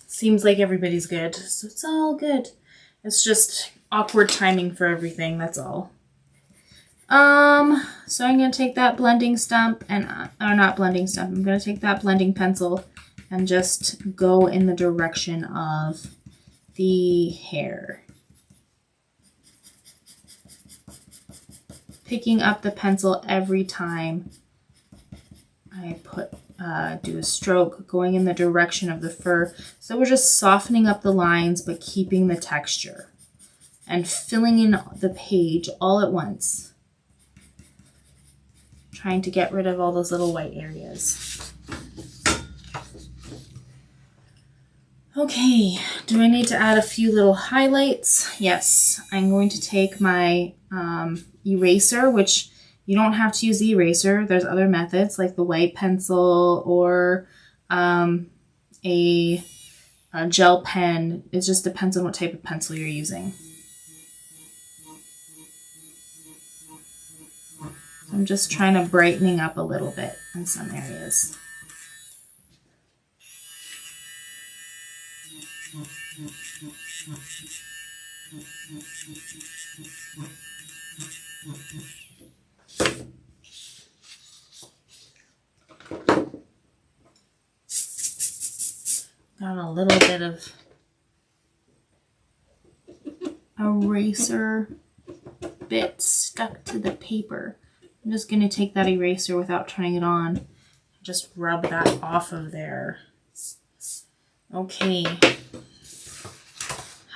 Seems like everybody's good, so it's all good. It's just awkward timing for everything, that's all. So I'm going to take that blending stump and, or not blending stump, I'm going to take that blending pencil and just go in the direction of the hair. Picking up the pencil every time I do a stroke, going in the direction of the fur. So we're just softening up the lines, but keeping the texture and filling in the page all at once. Trying to get rid of all those little white areas. Okay, do I need to add a few little highlights? Yes, I'm going to take my eraser, which you don't have to use the eraser. There's other methods like the white pencil or a gel pen. It just depends on what type of pencil you're using. I'm just trying to brightening up a little bit in some areas. Got a little bit of eraser bit stuck to the paper. I'm just going to take that eraser without turning it on. Just rub that off of there. Okay.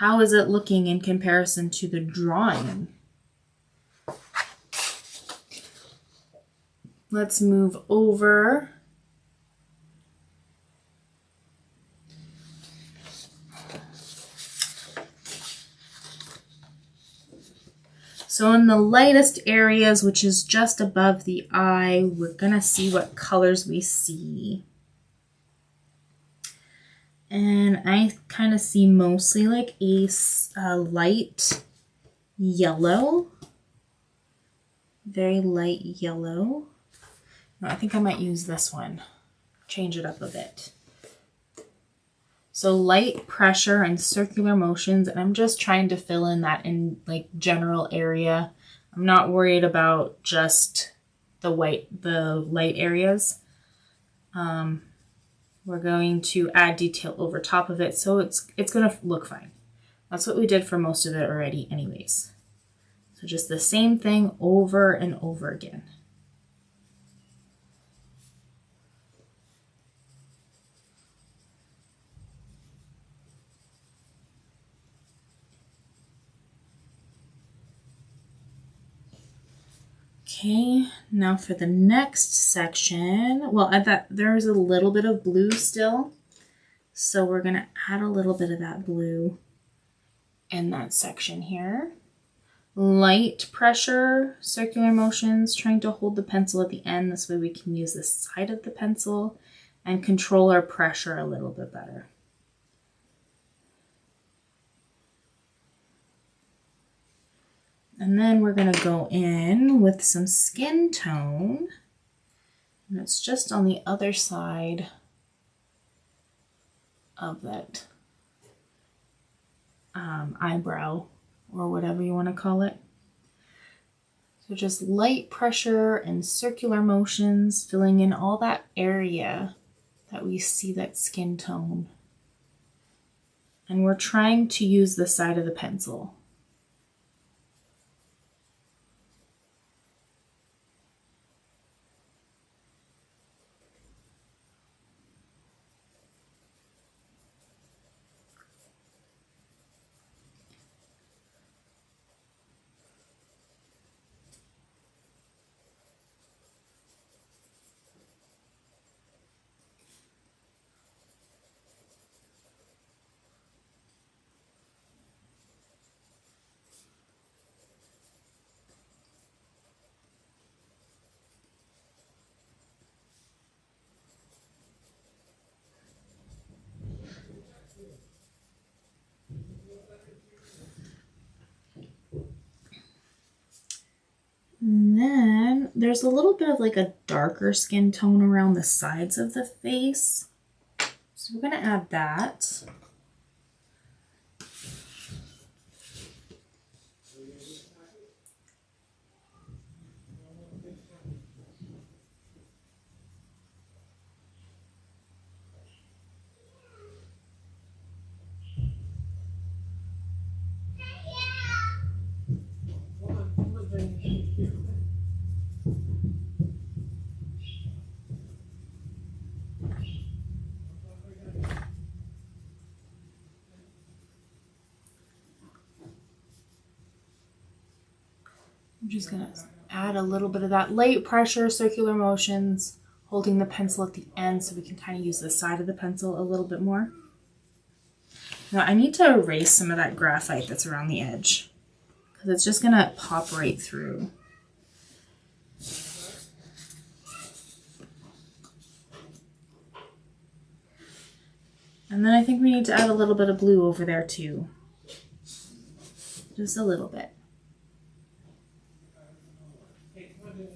How is it looking in comparison to the drawing? Let's move over. So in the lightest areas, which is just above the eye, we're gonna see what colors we see. And I kind of see mostly like a light yellow, very light yellow. No, I think I might use this one, change it up a bit. So light pressure and circular motions, and I'm just trying to fill in that in like general area. I'm not worried about just the light areas. We're going to add detail over top of it, so it's gonna look fine. That's what we did for most of it already anyways. So just the same thing over and over again. Okay, now for the next section, well, I thought there's a little bit of blue still, so we're gonna add a little bit of that blue in that section here. Light pressure, circular motions, trying to hold the pencil at the end. This way we can use the side of the pencil and control our pressure a little bit better. And then we're gonna go in with some skin tone, and it's just on the other side of that eyebrow, or whatever you want to call it. So just light pressure and circular motions, filling in all that area that we see that skin tone. And we're trying to use the side of the pencil. And then there's a little bit of like a darker skin tone around the sides of the face. So we're going to add that. I'm just going to add a little bit of that light pressure, circular motions, holding the pencil at the end so we can kind of use the side of the pencil a little bit more. Now I need to erase some of that graphite that's around the edge because it's just going to pop right through. And then I think we need to add a little bit of blue over there too. Just a little bit.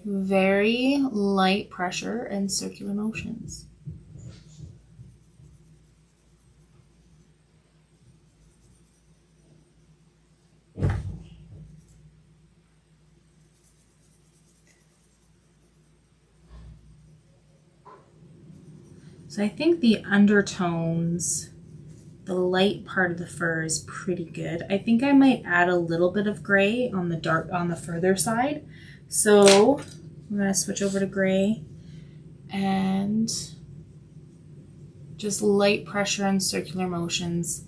Very light pressure and circular motions. So I think the undertones, the light part of the fur is pretty good. I think I might add a little bit of gray on the further side. So I'm going to switch over to gray and just light pressure and circular motions.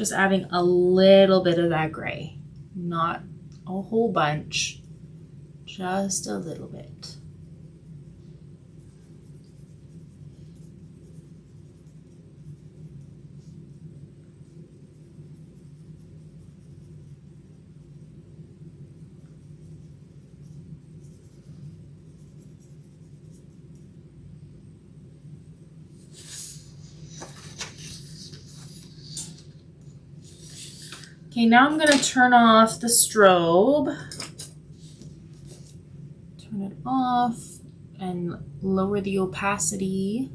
just adding a little bit of that gray, not a whole bunch, just a little bit. Okay, now I'm gonna turn off the strobe. Turn it off and lower the opacity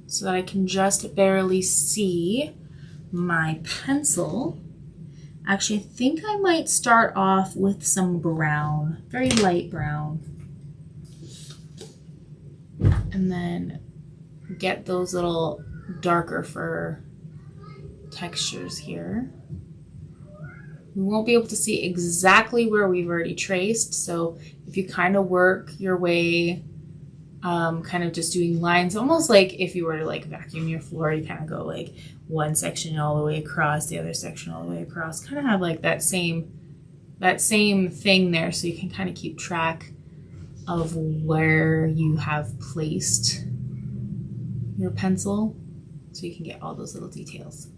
so that I can just barely see my pencil. Actually, I think I might start off with some brown, very light brown. And then get those little darker fur textures here. We won't be able to see exactly where we've already traced, so if you kind of work your way, kind of just doing lines, almost like if you were to like vacuum your floor, you kind of go like one section all the way across, the other section all the way across, kind of have like that same thing there, so you can kind of keep track of where you have placed your pencil, so you can get all those little details.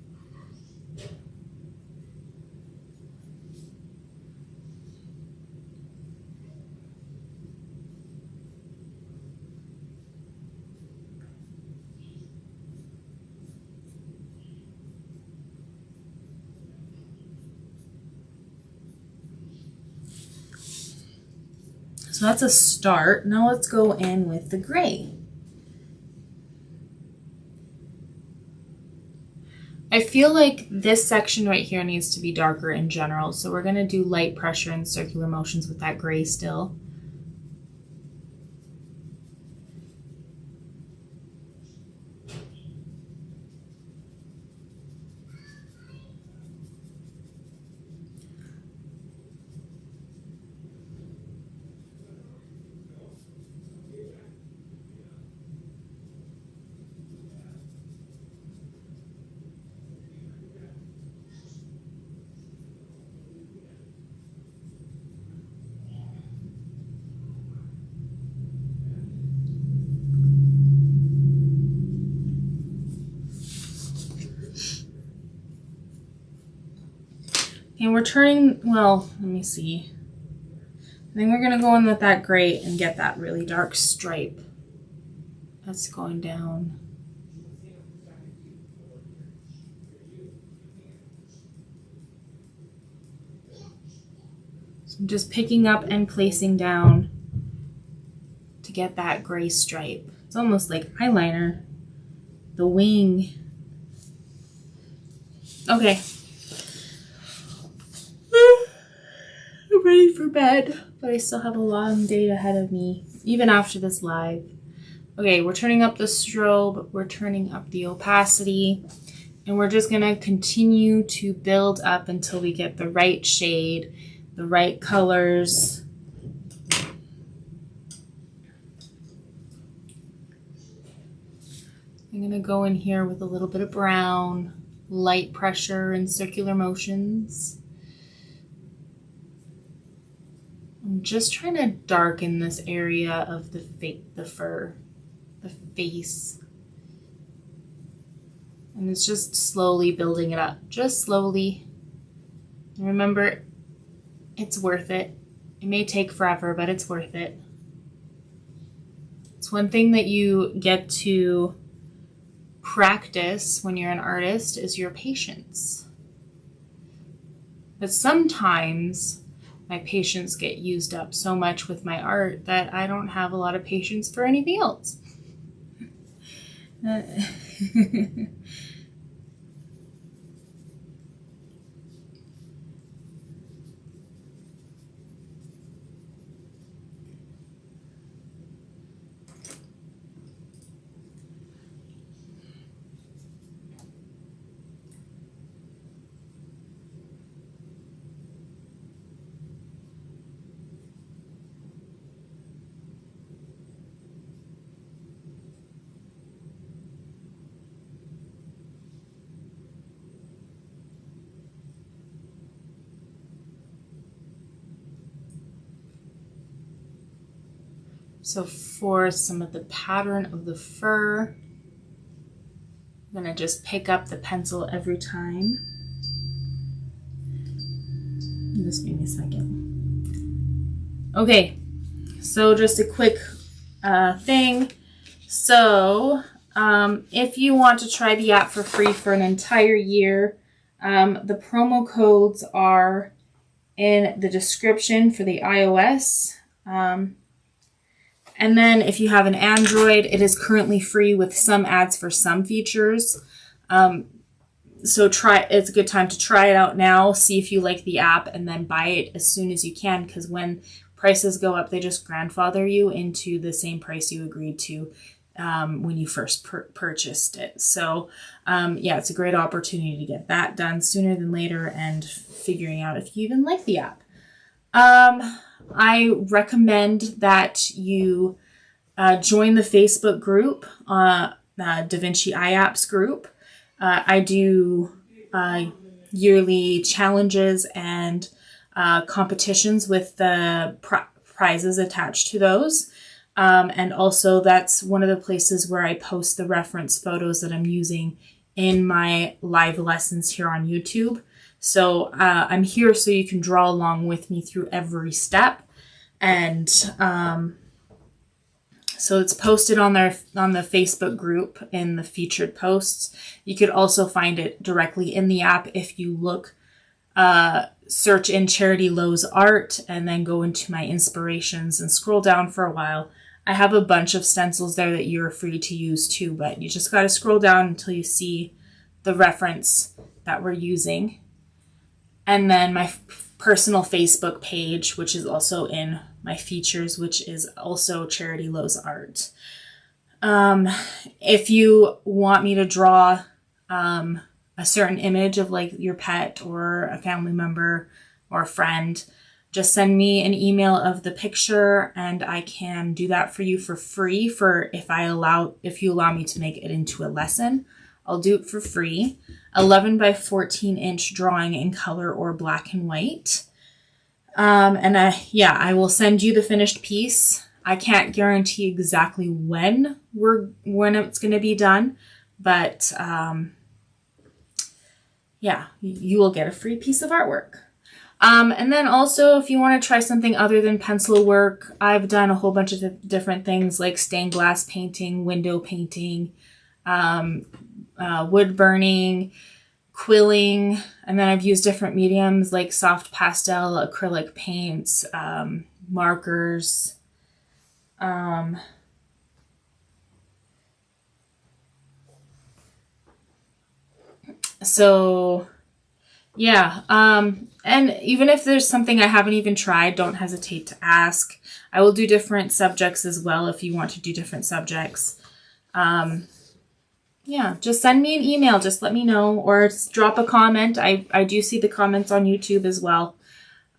So that's a start. Now let's go in with the gray. I feel like this section right here needs to be darker in general, so we're gonna do light pressure and circular motions with that gray still. And we're turning, well, let me see. I think we're gonna go in with that gray and get that really dark stripe that's going down. So I'm just picking up and placing down to get that gray stripe. It's almost like eyeliner. The wing. Okay. I'm ready for bed, but I still have a long day ahead of me, even after this live. Okay, we're turning up the strobe, we're turning up the opacity, and we're just gonna continue to build up until we get the right shade, the right colors. I'm gonna go in here with a little bit of brown, light pressure and circular motions. I'm just trying to darken this area of the fur, the face. And it's just slowly building it up, just slowly. And remember, it's worth it. It may take forever, but it's worth it. It's one thing that you get to practice when you're an artist is your patience. But sometimes my patience get used up so much with my art that I don't have a lot of patience for anything else. So for some of the pattern of the fur, I'm gonna just pick up the pencil every time. Just give me a second. Okay, so just a quick thing. So if you want to try the app for free for an entire year, the promo codes are in the description for the iOS. And then if you have an Android, it is currently free with some ads for some features. So it's a good time to try it out now, see if you like the app, and then buy it as soon as you can, because when prices go up, they just grandfather you into the same price you agreed to when you first purchased it. So yeah, it's a great opportunity to get that done sooner than later and figuring out if you even like the app. I recommend that you join the Facebook group, Da Vinci Eye Apps group. I do yearly challenges and competitions with the prizes attached to those. And also that's one of the places where I post the reference photos that I'm using in my live lessons here on YouTube. So I'm here so you can draw along with me through every step. And so it's posted on the Facebook group in the featured posts. You could also find it directly in the app if you look, search in charitylowsart and then go into my inspirations and scroll down for a while. I have a bunch of stencils there that you're free to use too, but you just got to scroll down until you see the reference that we're using. And then my personal Facebook page, which is also in my features, which is also charitylowsart. If you want me to draw a certain image of like your pet or a family member or a friend, just send me an email of the picture and I can do that for you for free if you allow me to make it into a lesson. I'll do it for free. 11 by 14 inch drawing in color or black and white. I will send you the finished piece. I can't guarantee exactly when it's going to be done, but you will get a free piece of artwork. And then also, if you want to try something other than pencil work, I've done a whole bunch of different things like stained glass painting, window painting, wood burning, quilling, and then I've used different mediums like soft pastel, acrylic paints, markers. And even if there's something I haven't even tried, don't hesitate to ask. I will do different subjects as well if you want to do different subjects. Just send me an email. Just let me know, or drop a comment. I do see the comments on YouTube as well.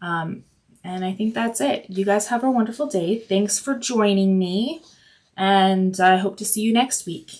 And I think that's it. You guys have a wonderful day. Thanks for joining me, and I hope to see you next week.